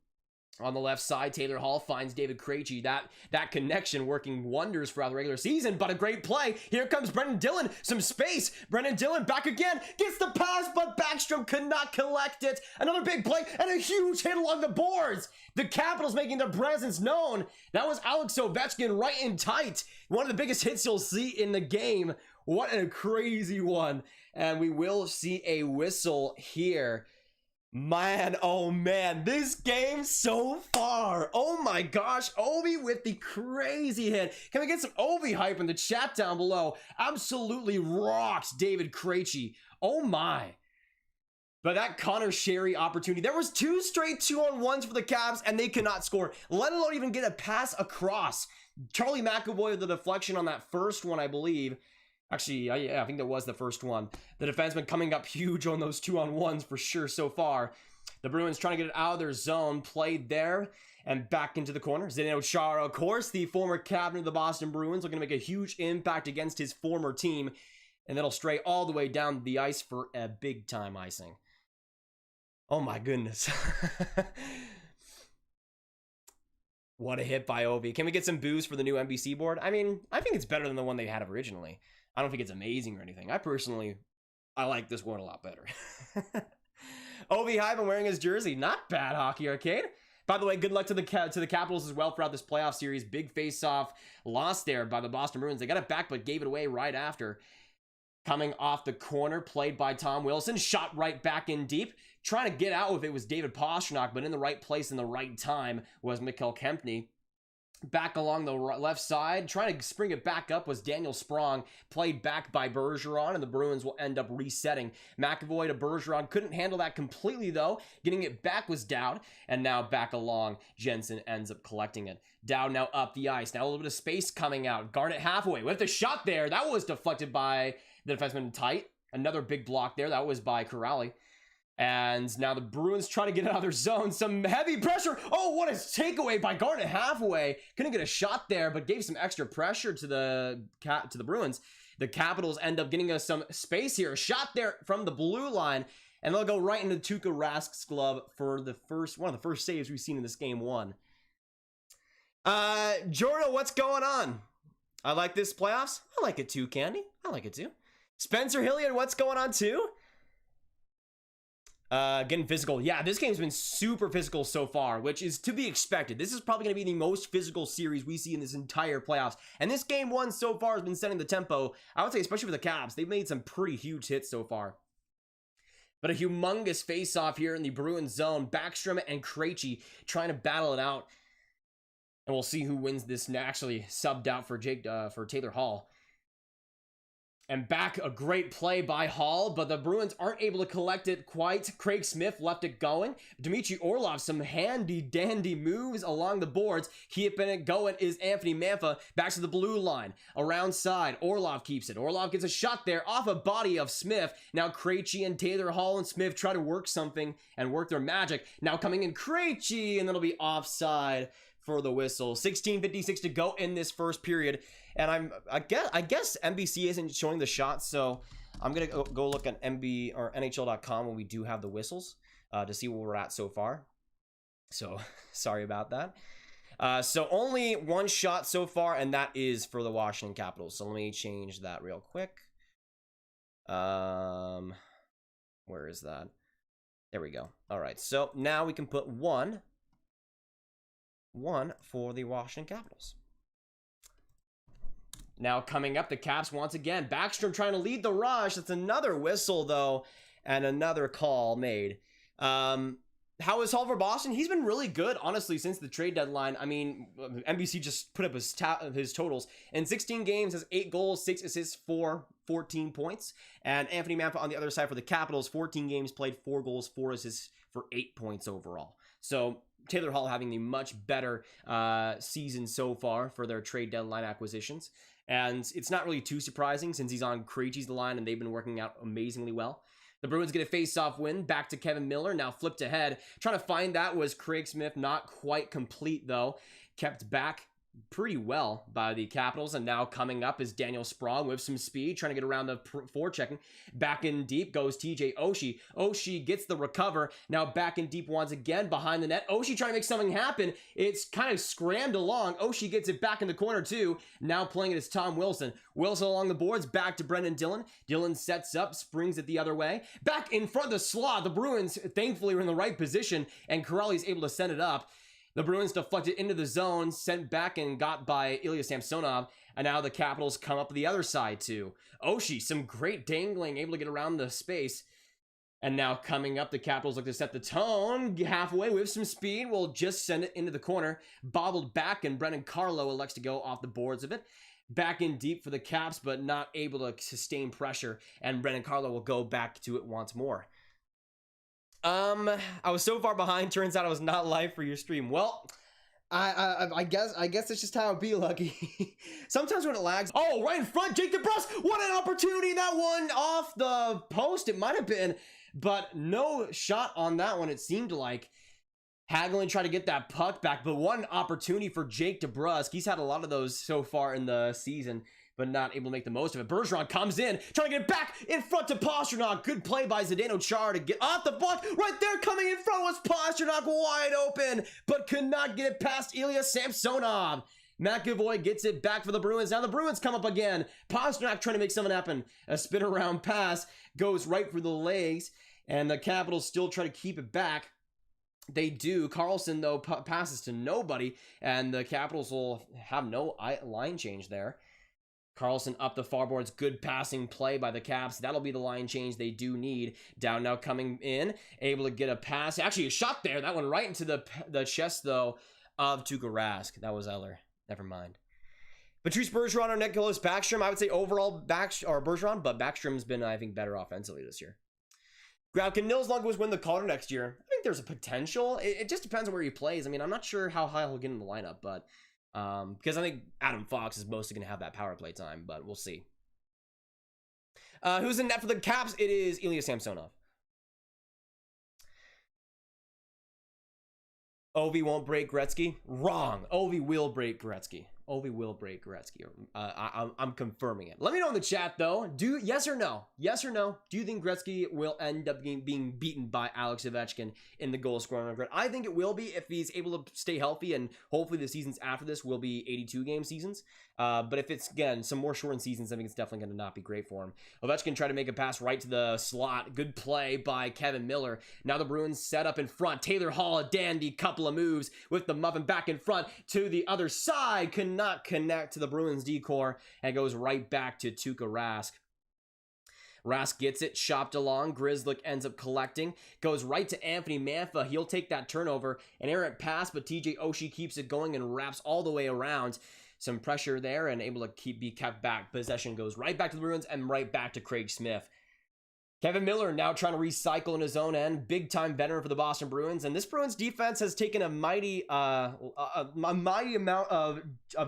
On the left side, Taylor Hall finds David Krejci. That connection working wonders throughout the regular season, but a great play. Here comes Brendan Dillon. Some space. Brendan Dillon back again. Gets the pass, but Backstrom could not collect it. Another big play and a huge hit along the boards. The Capitals making their presence known. That was Alex Ovechkin right in tight. One of the biggest hits you'll see in the game. What a crazy one. And we will see a whistle here. Man, oh man, this game so far. Oh my gosh, Ovi with the crazy hit. Can we get some Ovi hype in the chat down below? Absolutely rocks David Krejci. Oh my. But that Connor Sherry opportunity, there was 2 straight 2-on-1s for the Caps, and they cannot score, let alone even get a pass across. Charlie McAvoy with the deflection on that first one, I believe. Actually, yeah, I think that was the first one. The defenseman coming up huge on those 2-on-1s for sure so far. The Bruins trying to get it out of their zone. Played there and back into the corner. Zdeno Chara, of course, the former captain of the Boston Bruins, looking to make a huge impact against his former team. And that'll stray all the way down the ice for a big-time icing. Oh my goodness. What a hit by Ovi. Can we get some booze for the new NBC board? I mean, I think it's better than the one they had originally. I don't think it's amazing or anything. I like this one a lot better. Ovi hype and wearing his jersey. Not bad, Hockey Arcade. By the way, good luck to the Capitals as well throughout this playoff series. Big face-off loss there by the Boston Bruins. They got it back, but gave it away right after. Coming off the corner, played by Tom Wilson. Shot right back in deep. Trying to get out if it was David Pastrnak, but in the right place in the right time was Mikkel Kempny. Back along the left side, trying to spring it back up was Daniel Sprong, played back by Bergeron, and the Bruins will end up resetting. McAvoy to Bergeron, couldn't handle that completely though. Getting it back was Dowd, and now back along, Jensen ends up collecting it. Dowd now up the ice, now a little bit of space coming out. Garnett halfway with the shot there, that was deflected by the defenseman Tight. Another big block there, that was by Corrali. And now the Bruins trying to get out of their zone. Some heavy pressure. Oh, what a takeaway by Garnett halfway. Couldn't get a shot there, but gave some extra pressure to the Bruins. The Capitals end up getting us some space here. A shot there from the blue line, and they'll go right into Tuukka Rask's glove for the one of the first saves we've seen in this game one. Jordan, what's going on? I like this playoffs. I like it too, Candy. I like it too. Spencer Hilliard, what's going on too? Getting physical. Yeah, this game's been super physical so far, which is to be expected. This is probably going to be the most physical series we see in this entire playoffs. And this game one so far has been setting the tempo. I would say, especially for the Caps, they've made some pretty huge hits so far. But a humongous face-off here in the Bruins zone. Backstrom and Krejci trying to battle it out. And we'll see who wins this. Actually subbed out for Taylor Hall. And back, a great play by Hall, but the Bruins aren't able to collect it quite. Craig Smith left it going. Dmitry Orlov, some handy-dandy moves along the boards. Keeping it going is Anthony Mantha. Back to the blue line. Around side, Orlov keeps it. Orlov gets a shot there off a body of Smith. Now Krejci and Taylor Hall and Smith try to work something and work their magic. Now coming in Krejci, and that'll be offside for the whistle. 16:56 to go in this first period. And I guess NBC isn't showing the shots, so I'm gonna go look at NB or NHL.com when we do have the whistles to see where we're at so far. So sorry about that. So only one shot so far, and that is for the Washington Capitals. So let me change that real quick. Where is that? There we go. All right. So now we can put one for the Washington Capitals. Now coming up, the Caps once again. Backstrom trying to lead the rush. That's another whistle, though, and another call made. How is Hall for Boston? He's been really good, honestly, since the trade deadline. I mean, NBC just put up his totals. In 16 games, has 8 goals, 6 assists, 14 points. And Anthony Mantha on the other side for the Capitals, 14 games played, 4 goals, 4 assists for 8 points overall. So Taylor Hall having the much better season so far for their trade deadline acquisitions. And it's not really too surprising since he's on Krejci's line and they've been working out amazingly well. The Bruins get a face-off win. Back to Kevin Miller. Now flipped ahead. Trying to find that was Craig Smith. Not quite complete, though. Kept back pretty well by the Capitals. And now coming up is Daniel Sprong with some speed. Trying to get around the forechecking. Back in deep goes TJ Oshie. Oshie gets the recover. Now back in deep once again behind the net. Oshie trying to make something happen. It's kind of scrammed along. Oshie gets it back in the corner too. Now playing it is Tom Wilson. Wilson along the boards. Back to Brendan Dillon. Dillon sets up. Springs it the other way. Back in front of the slot. The Bruins thankfully were in the right position. And Corelli's able to send it up. The Bruins deflected into the zone, sent back and got by Ilya Samsonov, and now the Capitals come up the other side too. Oshie, some great dangling, able to get around the space. And now coming up, the Capitals look to set the tone. Halfway with some speed, will just send it into the corner. Bobbled back, and Brendan Carlo elects to go off the boards of it. Back in deep for the Caps, but not able to sustain pressure, and Brendan Carlo will go back to it once more. I was so far behind, turns out I was not live for your stream. Well, I guess it's just how it be, Lucky. Sometimes when it lags. Oh, right in front, Jake DeBrusk. What an opportunity. That one off the post, it might have been, but no shot on that one, it seemed like. Hagelin tried to get that puck back, but one opportunity for Jake DeBrusk. He's had a lot of those so far in the season, but not able to make the most of it. Bergeron comes in, trying to get it back in front to Pastrnak. Good play by Zdeno Chara to get off the block. Right there, coming in front was Pastrnak, wide open, but could not get it past Ilya Samsonov. McAvoy gets it back for the Bruins. Now the Bruins come up again. Pastrnak trying to make something happen. A spin around pass goes right for the legs, and the Capitals still try to keep it back. They do. Carlson, though, passes to nobody, and the Capitals will have no line change there. Carlson up the far boards. Good passing play by the Caps. That'll be the line change they do need. Down now coming in. Able to get a pass. Actually, a shot there. That one right into the chest, though, of Tuukka Rask. That was Eller. Never mind. Patrice Bergeron or Nicholas Backstrom. I would say overall Bergeron, but Backstrom's been, I think, better offensively this year. Can Nils Lundqvist win the Calder next year? I think there's a potential. It just depends on where he plays. I mean, I'm not sure how high he'll get in the lineup, but because I think Adam Fox is mostly going to have that power play time, but we'll see. Who's in net for the Caps? It is Ilya Samsonov. Ovi won't break Gretzky. Wrong. Ovi will break Gretzky. Ovi will break Gretzky. I'm confirming it. Let me know in the chat, though. Yes or no? Yes or no? Do you think Gretzky will end up being beaten by Alex Ovechkin in the goal scoring record? I think it will be if he's able to stay healthy, and hopefully the seasons after this will be 82-game seasons. But if it's, again, some more shortened seasons, I think it's definitely going to not be great for him. Ovechkin tried to make a pass right to the slot. Good play by Kevin Miller. Now the Bruins set up in front. Taylor Hall, a dandy couple of moves with the muffin back in front to the other side. Cannot connect to the Bruins decor, and goes right back to Tuukka Rask. Rask gets it, chopped along. Grzelcyk ends up collecting. Goes right to Anthony Mantha. He'll take that turnover. An errant pass, but TJ Oshie keeps it going and wraps all the way around. some pressure there and able to be kept back. Possession goes right back to the Bruins and right back to Craig Smith. Kevin Miller now trying to recycle in his own end, big time veteran for the Boston Bruins, and this Bruins defense has taken a mighty amount of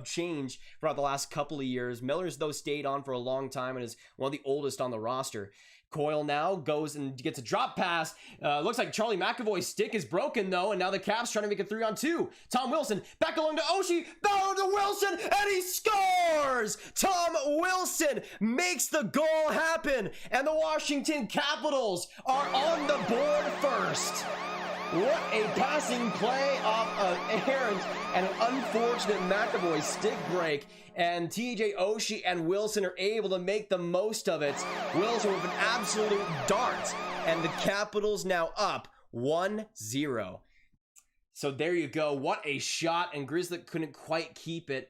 change throughout the last couple of years. Miller's though stayed on for a long time and is one of the oldest on the roster. Coyle now goes and gets a drop pass. Looks like Charlie McAvoy's stick is broken though, and now the Caps trying to make a 3-on-2. Tom Wilson back along to Oshie, down to Wilson, and he scores! Tom Wilson makes the goal happen, and the Washington Capitals are on the board first. What a passing play off of Aaron's and an unfortunate McAvoy stick break. And TJ Oshie and Wilson are able to make the most of it. Wilson with an absolute dart. And the Capitals now up 1-0. So there you go. What a shot. And Grizzly couldn't quite keep it.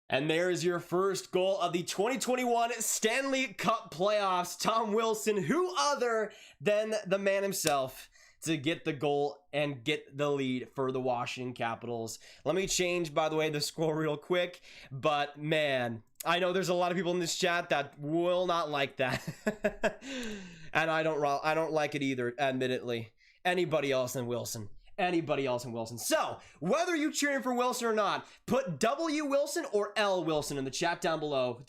And there's your first goal of the 2021 Stanley Cup playoffs. Tom Wilson, who other than the man himself, to get the goal and get the lead for the Washington Capitals. Let me change, by the way, the score real quick. But man, I know there's a lot of people in this chat that will not like that. And I don't like it either, admittedly. Anybody else than Wilson. Anybody else in Wilson. So, whether you cheering for Wilson or not, put W Wilson or L Wilson in the chat down below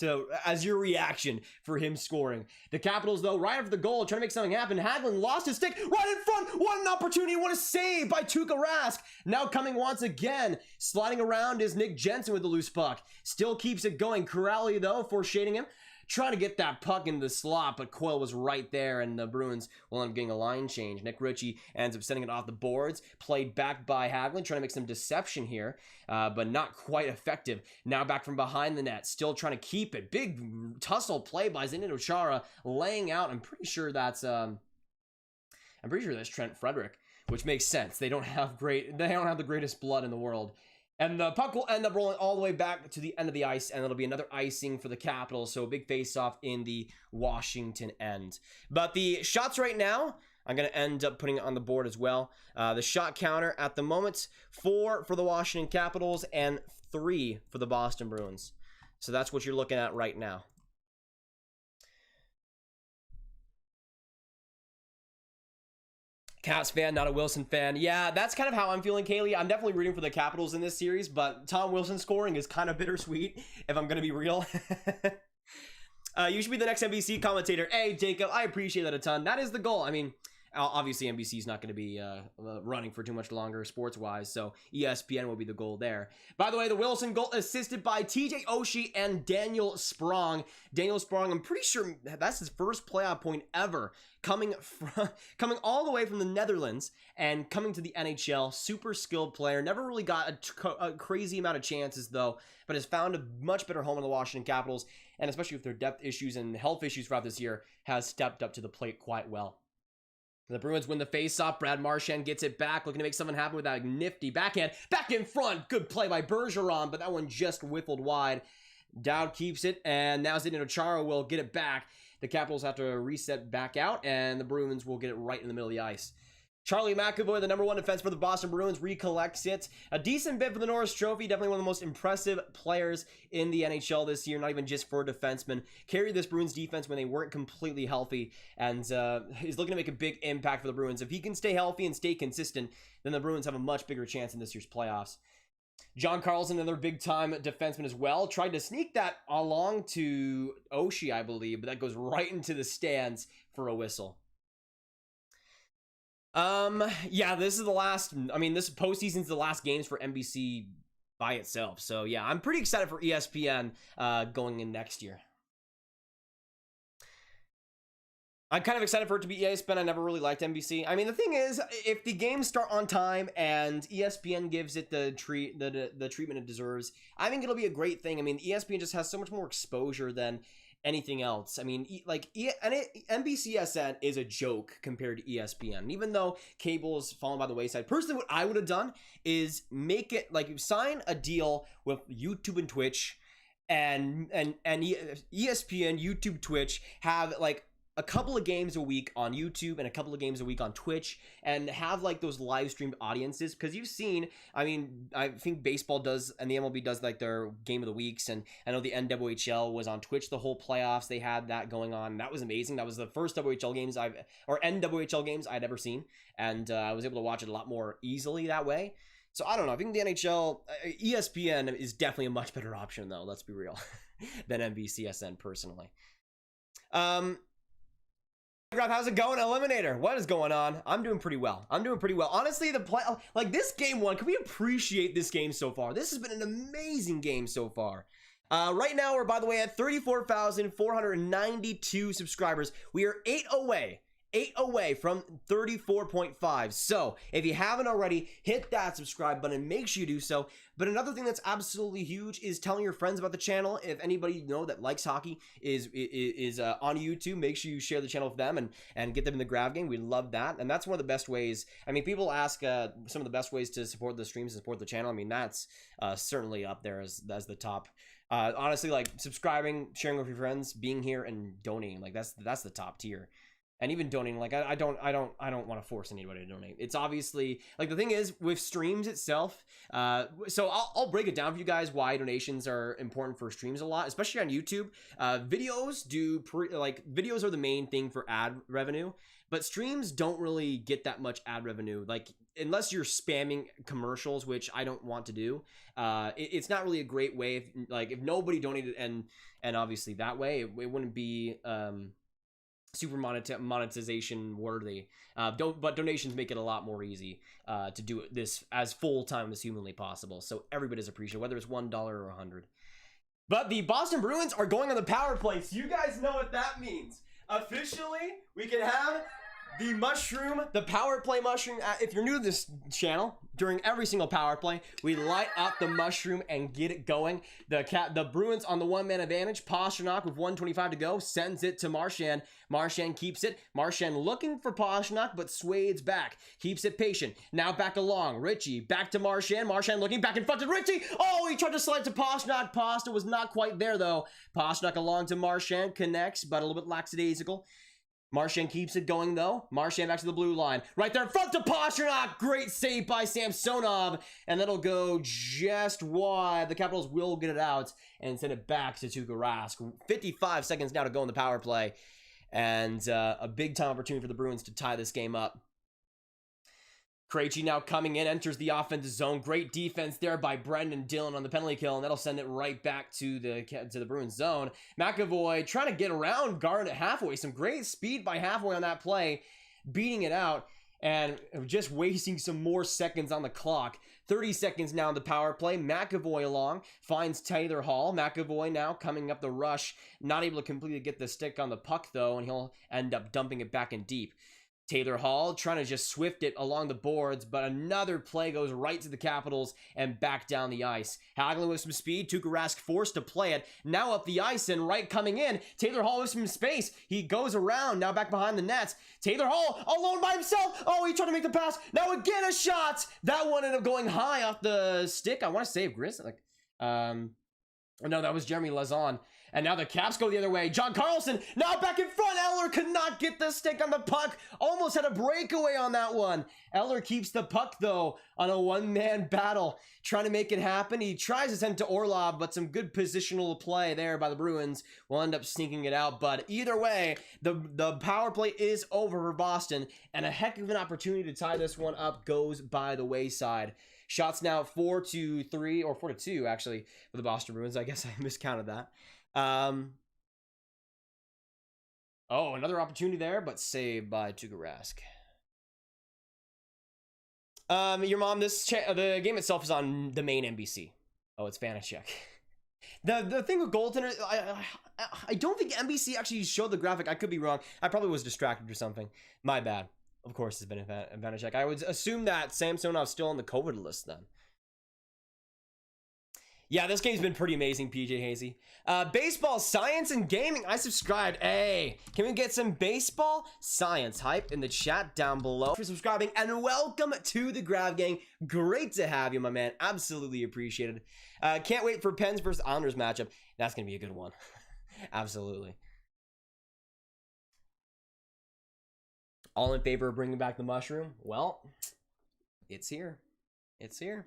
as your reaction for him scoring. The Capitals, though, right after the goal, trying to make something happen. Hagelin lost his stick right in front. What an opportunity. What a save by Tuukka Rask. Now coming once again. Sliding around is Nick Jensen with the loose puck. Still keeps it going. Corrali, though, foreshading him. Trying to get that puck into the slot, but Coyle was right there, and the Bruins will end up getting a line change. Nick Ritchie ends up sending it off the boards, played back by Hagelin, trying to make some deception here, but not quite effective. Now back from behind the net, still trying to keep it. Big tussle play by Zdeno Chara, laying out. I'm pretty sure that's Trent Frederick, which makes sense. They don't have the greatest blood in the world. And the puck will end up rolling all the way back to the end of the ice, and it'll be another icing for the Capitals. So a big face-off in the Washington end. But the shots right now, I'm going to end up putting it on the board as well. The shot counter at the moment, 4 for the Washington Capitals and 3 for the Boston Bruins. So that's what you're looking at right now. Caps fan, not a Wilson fan. Yeah, that's kind of how I'm feeling, Kaylee. I'm definitely rooting for the Capitals in this series, but Tom Wilson scoring is kind of bittersweet, if I'm going to be real. You should be the next NBC commentator. Hey, Jacob, I appreciate that a ton. That is the goal. I mean, obviously NBC is not going to be running for too much longer sports-wise, so ESPN will be the goal there. By the way, the Wilson goal assisted by TJ Oshie and Daniel Sprong. Daniel Sprong, I'm pretty sure that's his first playoff point ever, coming all the way from the Netherlands and coming to the NHL. Super skilled player. Never really got a crazy amount of chances, though, but has found a much better home in the Washington Capitals, and especially with their depth issues and health issues throughout this year, has stepped up to the plate quite well. The Bruins win the face-off. Brad Marchand gets it back, looking to make something happen with that nifty backhand. Back in front. Good play by Bergeron, but that one just whiffled wide. Dowd keeps it, and now Zdeno Chara will get it back. The Capitals have to reset back out, and the Bruins will get it right in the middle of the ice. Charlie McAvoy, the number 1 defense for the Boston Bruins, recollects it. A decent bit for the Norris Trophy. Definitely one of the most impressive players in the NHL this year, not even just for a defenseman. Carried this Bruins defense when they weren't completely healthy, and he's looking to make a big impact for the Bruins. If he can stay healthy and stay consistent, then the Bruins have a much bigger chance in this year's playoffs. John Carlson, another big-time defenseman as well, tried to sneak that along to Oshie, I believe, but that goes right into the stands for a whistle. Yeah, this is the last, this postseason's the last games for NBC by itself. So yeah, I'm pretty excited for ESPN going in next year. I'm kind of excited for it to be ESPN. I never really liked NBC. I mean, the thing is, if the games start on time and ESPN gives it the treatment it deserves, I think it'll be a great thing. I mean, ESPN just has so much more exposure than anything else. I mean, NBCSN is a joke compared to ESPN. Even though cable is falling by the wayside, personally, what I would have done is make it sign a deal with YouTube and Twitch, and ESPN, YouTube, Twitch have a couple of games a week on YouTube and a couple of games a week on Twitch, and have like those live streamed audiences, because you've seen, I mean, I think baseball does and the MLB does like their game of the weeks, and I know the NWHL was on Twitch the whole playoffs. They had that going on. That was amazing. That was the first NWHL games I'd ever seen, and I was able to watch it a lot more easily that way. So I don't know. I think the NHL, ESPN is definitely a much better option though. Let's be real, than NBCSN personally. How's it going, Eliminator? What is going on? I'm doing pretty well. Honestly, like this game one, can we appreciate this game so far? This has been an amazing game so far. Right now, we're, by the way, at 34,492 subscribers. We are 8 away from 34.5. So if you haven't already, hit that subscribe button. Make sure you do so. But another thing that's absolutely huge is telling your friends about the channel. If anybody you know that likes hockey is on YouTube, make sure you share the channel with them and get them in the Grav Gang. We love that. And that's one of the best ways. I mean, people ask some of the best ways to support the streams and support the channel. I mean, that's certainly up there as the top. Honestly, like subscribing, sharing with your friends, being here, and donating, like that's the top tier. And even donating, like I don't want to force anybody to donate. It's obviously, like, the thing is with streams itself, so I'll break it down for you guys why donations are important for streams a lot, especially on YouTube. Videos are the main thing for ad revenue, but streams don't really get that much ad revenue, like unless you're spamming commercials, which I don't want to do. It's not really a great way if nobody donated, and obviously that way it wouldn't be super monetization worthy, but donations make it a lot more easy to do this as full time as humanly possible. So everybody's appreciated, whether it's $1 or 100. But the Boston Bruins are going on the power play, so you guys know what that means. Officially, we can have the power play mushroom. If you're new to this channel, during every single power play, we light up the mushroom and get it going. The Bruins on the one-man advantage. Pastrnak with 1:25 to go sends it to Marchand. Marchand keeps it. Marchand looking for Pastrnak, but swades back. Keeps it patient. Now back along. Ritchie back to Marchand. Marchand looking back in front to Ritchie. Oh, he tried to slide to Pastrnak. Pasta was not quite there though. Pastrnak along to Marchand, connects, but a little bit lackadaisical. Marchand keeps it going though. Marchand back to the blue line. Right there in front to Pastrnak. Great save by Samsonov. And that'll go just wide. The Capitals will get it out and send it back to Tuukka Rask. 55 seconds now to go in the power play. And a big time opportunity for the Bruins to tie this game up. Krejci now coming in, enters the offensive zone. Great defense there by Brendan Dillon on the penalty kill, and that'll send it right back to the Bruins zone. McAvoy trying to get around guard at halfway. Some great speed by halfway on that play, beating it out, and just wasting some more seconds on the clock. 30 seconds now in the power play. McAvoy along, finds Taylor Hall. McAvoy now coming up the rush, not able to completely get the stick on the puck though, and he'll end up dumping it back in deep. Taylor Hall trying to just swift it along the boards, but another play goes right to the Capitals and back down the ice. Hagelin with some speed. Tuukka Rask forced to play it. Now up the ice and right coming in. Taylor Hall with some space. He goes around, now back behind the nets. Taylor Hall alone by himself. Oh, he tried to make the pass. Now again a shot. That one ended up going high off the stick. I want to save Gris. No, that was Jeremy Lazon. And now the Caps go the other way. John Carlson now back in front. Eller could not get the stick on the puck. Almost had a breakaway on that one. Eller keeps the puck though on a one-man battle, trying to make it happen. He tries to send it to Orlov, but some good positional play there by the Bruins will end up sneaking it out. But either way, the power play is over for Boston, and a heck of an opportunity to tie this one up goes by the wayside. Shots now 4-3, or 4-2 actually for the Boston Bruins. I guess I miscounted that. Oh, another opportunity there, but saved by Tuukka Rask. Your mom, the game itself is on the main NBC. Oh, it's Vanacek. The thing with goaltenders, I don't think NBC actually showed the graphic. I could be wrong. I probably was distracted or something. My bad. Of course, it's been Vanacek. I would assume that Samsonov's still on the COVID list then. Yeah, this game's been pretty amazing, PJ Hazy. Baseball, science, and gaming. I subscribed. Hey, can we get some baseball science hype in the chat down below? For subscribing, and welcome to the Grav Gang. Great to have you, my man. Absolutely appreciated. Can't wait for Pens versus Islanders matchup. That's going to be a good one. Absolutely. All in favor of bringing back the mushroom? Well, it's here. It's here.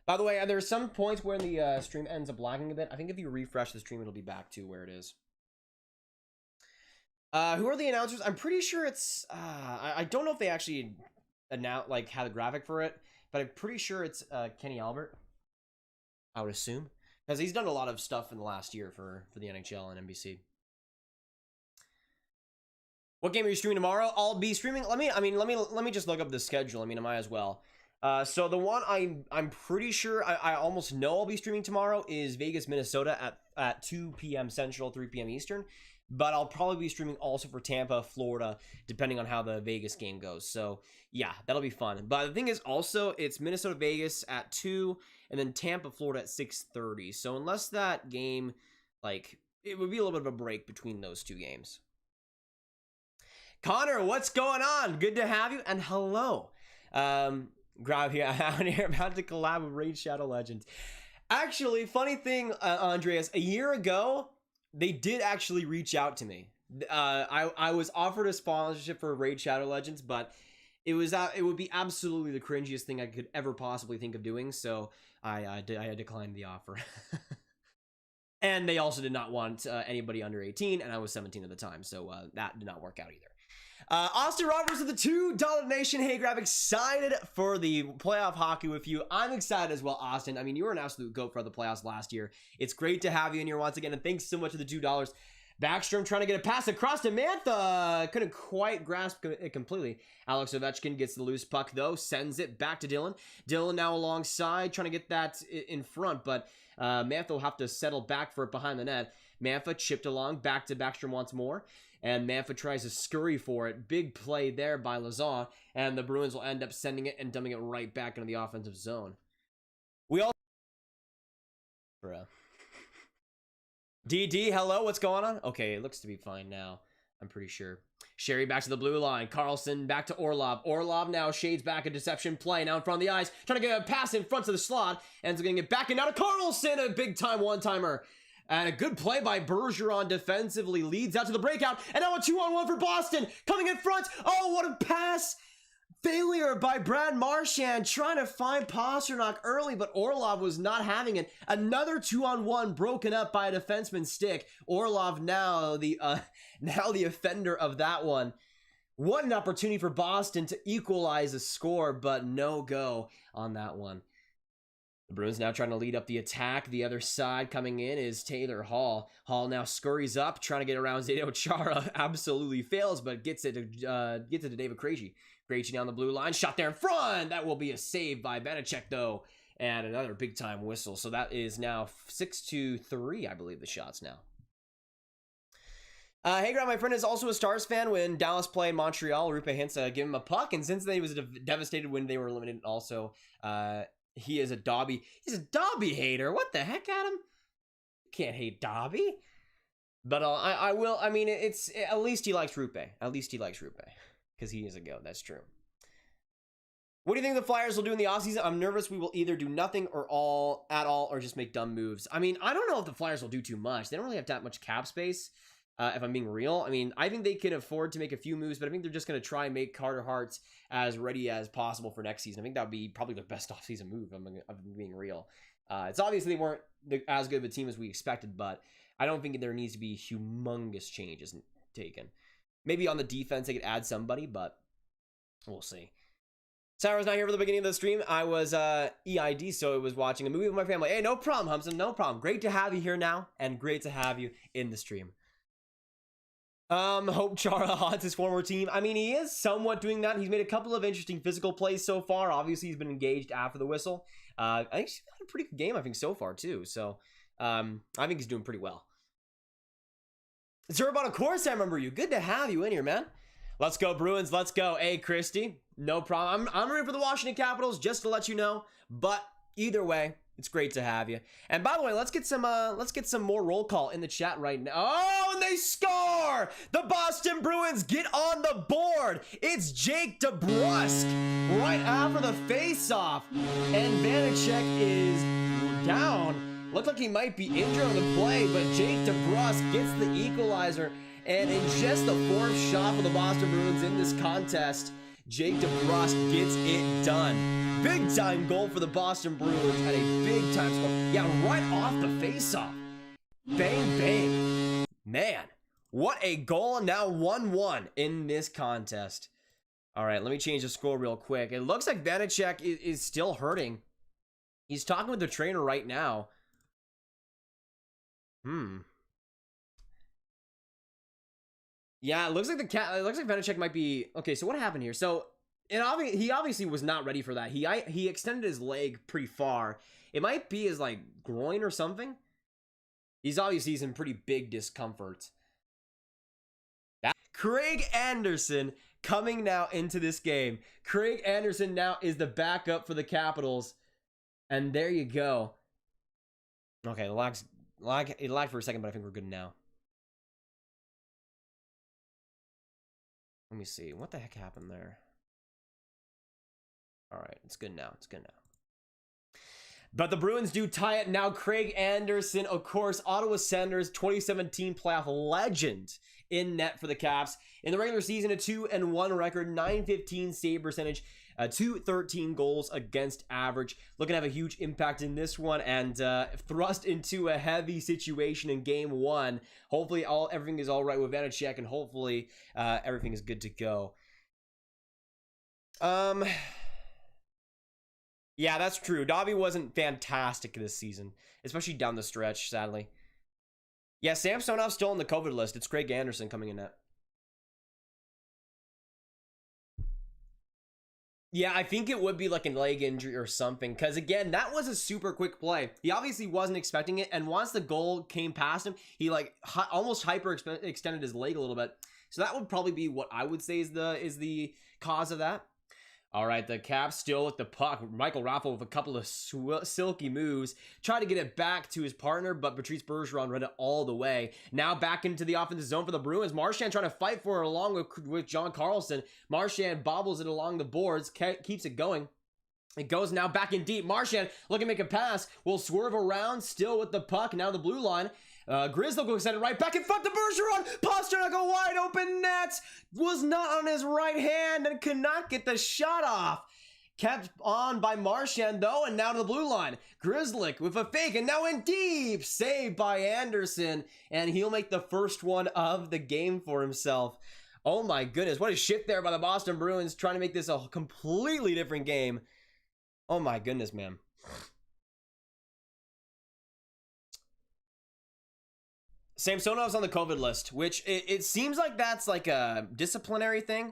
By the way, there are some points where the stream ends up lagging a bit. I think if you refresh the stream, it'll be back to where it is. Who are the announcers? I'm pretty sure it's... I don't know if they actually announced, like, had a graphic for it, but I'm pretty sure it's Kenny Albert, I would assume. Because he's done a lot of stuff in the last year for the NHL and NBC. What game are you streaming tomorrow? I'll be streaming. Let me just look up the schedule. I mean, I might as well. So the one I'm pretty sure I almost know I'll be streaming tomorrow is Vegas, Minnesota at 2 p.m. Central, 3 p.m. Eastern. But I'll probably be streaming also for Tampa, Florida, depending on how the Vegas game goes. So yeah, that'll be fun. But the thing is also it's Minnesota, Vegas at 2, and then Tampa, Florida at 6:30. So unless that game, like, it would be a little bit of a break between those two games. Connor, what's going on? Good to have you, and hello. Grab here out here about to collab with Raid Shadow Legends. Actually, funny thing, Andreas, a year ago they did actually reach out to me. I was offered a sponsorship for Raid Shadow Legends, but it would be absolutely the cringiest thing I could ever possibly think of doing, so I declined the offer. And they also did not want anybody under 18, and I was 17 at the time, so that did not work out either. Austin Roberts with the $2 donation. Hey, Grab, excited for the playoff hockey with you. I'm excited as well, Austin. I mean, you were an absolute goat for the playoffs last year. It's great to have you in here once again, and thanks so much for the $2. Backstrom trying to get a pass across to Mantha. Couldn't quite grasp it completely. Alex Ovechkin gets the loose puck, though. Sends it back to Dylan. Dylan now alongside, trying to get that in front, but Mantha will have to settle back for it behind the net. Mantha chipped along, back to Backstrom once more. And Mantha tries to scurry for it. Big play there by Lazar. And the Bruins will end up sending it and dumping it right back into the offensive zone. We all... DD, hello, what's going on? Okay, it looks to be fine now. I'm pretty sure. Sherry back to the blue line. Carlson back to Orlov. Orlov now shades back a deception play. Now in front of the ice. Trying to get a pass in front of the slot. Ends up getting it back and now to Carlson. A big time one-timer. And a good play by Bergeron defensively leads out to the breakout. And now a 2-on-1 for Boston. Coming in front. Oh, what a pass. Failure by Brad Marchand trying to find Pasternak early, but Orlov was not having it. Another 2-on-1 broken up by a defenseman's stick. Orlov now the offender of that one. What an opportunity for Boston to equalize the score, but no go on that one. The Bruins now trying to lead up the attack. The other side coming in is Taylor Hall. Hall now scurries up, trying to get around Zdeno Chara. Absolutely fails, but gets it to David Krejci. Krejci down the blue line. Shot there in front. That will be a save by Vanacek, though. And another big-time whistle. So that is now 6-3, I believe, the shots now. Hey, Grant, my friend is also a Stars fan. When Dallas played Montreal, Rupe Hintz gave him a puck. And since then, he was devastated when they were eliminated also. He is a Dobby. He's a Dobby hater. What the heck, Adam? You can't hate Dobby. But I will. I mean, it's at least he likes Rupe. At least he likes Rupe. Because he is a goat. That's true. What do you think the Flyers will do in the offseason? I'm nervous we will either do nothing or at all or just make dumb moves. I mean, I don't know if the Flyers will do too much. They don't really have that much cap space, if I'm being real. I mean, I think they can afford to make a few moves, but I think they're just going to try and make Carter Hart's as ready as possible for next season. I think that would be probably the best offseason move, if I'm being real. It's obviously they weren't as good of a team as we expected, but I don't think there needs to be humongous changes taken. Maybe on the defense they could add somebody, but we'll see. Sarah was not here for the beginning of the stream. I was EID, so I was watching a movie with my family. Hey, no problem, Humson, no problem. Great to have you here now, and great to have you in the stream. Hope Chara haunts his former team. I mean, he is somewhat doing that. He's made a couple of interesting physical plays so far. Obviously, he's been engaged after the whistle. I think he's had a pretty good game, I think, so far, too. So, I think he's doing pretty well. Zerbon, of course I remember you. Good to have you in here, man. Let's go, Bruins. Let's go. Hey, Christy. No problem. I'm rooting for the Washington Capitals, just to let you know. But either way, it's great to have you. And by the way, let's get some more roll call in the chat right now. Oh, and they score! The Boston Bruins get on the board. It's Jake DeBrusk right after the face-off. And Vanacek is down. Looked like he might be injured on the play, but Jake DeBrusk gets the equalizer. And in just the fourth shot for the Boston Bruins in this contest, Jake DeBrusk gets it done. Big time goal for the Boston Bruins at a big time score. Yeah, right off the faceoff. Bang, bang. Man, what a goal. Now 1-1 in this contest. All right, let me change the score real quick. It looks like Vanacek is still hurting. He's talking with the trainer right now. Yeah, it looks like Vanacek might be okay. So what happened here? So he obviously was not ready for that. He extended his leg pretty far. It might be his like groin or something. He's in pretty big discomfort. Craig Anderson coming now into this game. Craig Anderson now is the backup for the Capitals, and there you go. Okay, it lagged for a second, but I think we're good now. Let me see. What the heck happened there? All right, it's good now. It's good now. But the Bruins do tie it now. Craig Anderson, of course, Ottawa Senators 2017 playoff legend in net for the Caps. In the regular season, a 2-1 record, .915 save percentage, 213 goals against average. Looking to have a huge impact in this one and thrust into a heavy situation in game one. Hopefully everything is all right with Vanacek, and hopefully everything is good to go. Yeah, that's true. Dobby wasn't fantastic this season, especially down the stretch, sadly. Yeah, Samsonov's still on the COVID list. It's Craig Anderson coming in net. Yeah, I think it would be like a leg injury or something, because again, that was a super quick play. He obviously wasn't expecting it, and once the goal came past him, he like almost hyper extended his leg a little bit. So that would probably be what I would say is the cause of that. All right, the Caps still with the puck. Michael Raffl with a couple of silky moves. Tried to get it back to his partner, but Patrice Bergeron read it all the way. Now back into the offensive zone for the Bruins. Marchand trying to fight for it along with John Carlson. Marchand bobbles it along the boards, keeps it going. It goes now back in deep. Marchand looking to make a pass. Will swerve around, still with the puck. Now the blue line. Grizzly will send it right back in front to Bergeron. Pastrnak, a wide open net. Was not on his right hand and could not get the shot off. Kept on by Marchand though, and now to the blue line. Grizzly with a fake, and now in deep. Saved by Anderson, and he'll make the first one of the game for himself. Oh my goodness, what a shit there by the Boston Bruins, trying to make this a completely different game. Oh my goodness, man. Samsonov's on the COVID list, which it seems like that's like a disciplinary thing.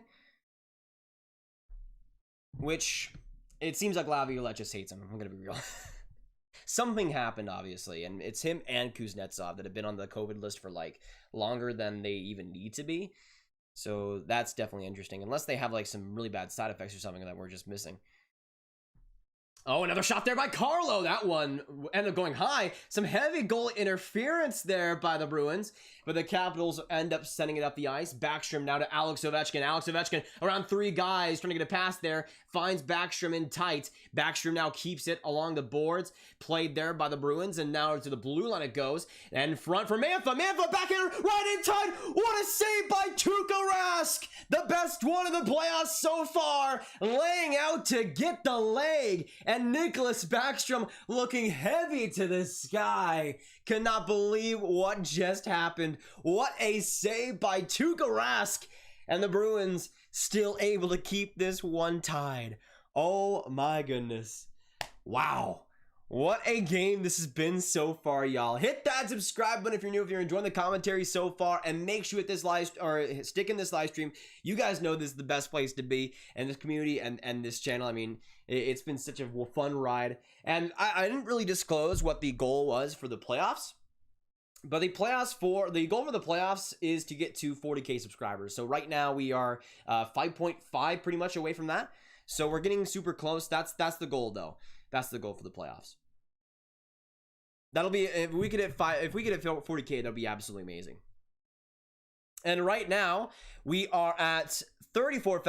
Which it seems like Laviolette just hates him. I'm going to be real. Something happened, obviously, and it's him and Kuznetsov that have been on the COVID list for like longer than they even need to be. So that's definitely interesting, unless they have like some really bad side effects or something that we're just missing. Oh, another shot there by Carlo. That one ended up going high. Some heavy goal interference there by the Bruins, but the Capitals end up sending it up the ice. Backstrom now to Alex Ovechkin. Alex Ovechkin around three guys trying to get a pass there. Finds Backstrom in tight. Backstrom now keeps it along the boards. Played there by the Bruins, and now to the blue line it goes. And front for Mantha. Mantha back in, right in time. What a save by Tuukka Rask. The best one of the playoffs so far. Laying out to get the leg. And Nicholas Backstrom looking heavy to the sky. Cannot believe what just happened. What a save by Tuukka Rask. And the Bruins still able to keep this one tied. Oh my goodness. Wow. What a game this has been so far, y'all. Hit that subscribe button if you're new, if you're enjoying the commentary so far, and make sure you hit this stick in this live stream. You guys know this is the best place to be, and this community and this channel. I mean, it's been such a fun ride. And I didn't really disclose what the goal was for the playoffs, but the goal for the playoffs is to get to 40K subscribers. So right now we are 5.5 pretty much away from that. So we're getting super close. That's the goal though. That's the goal for the playoffs. That'll be, if we could hit 40K, that'll be absolutely amazing. And right now we are at 34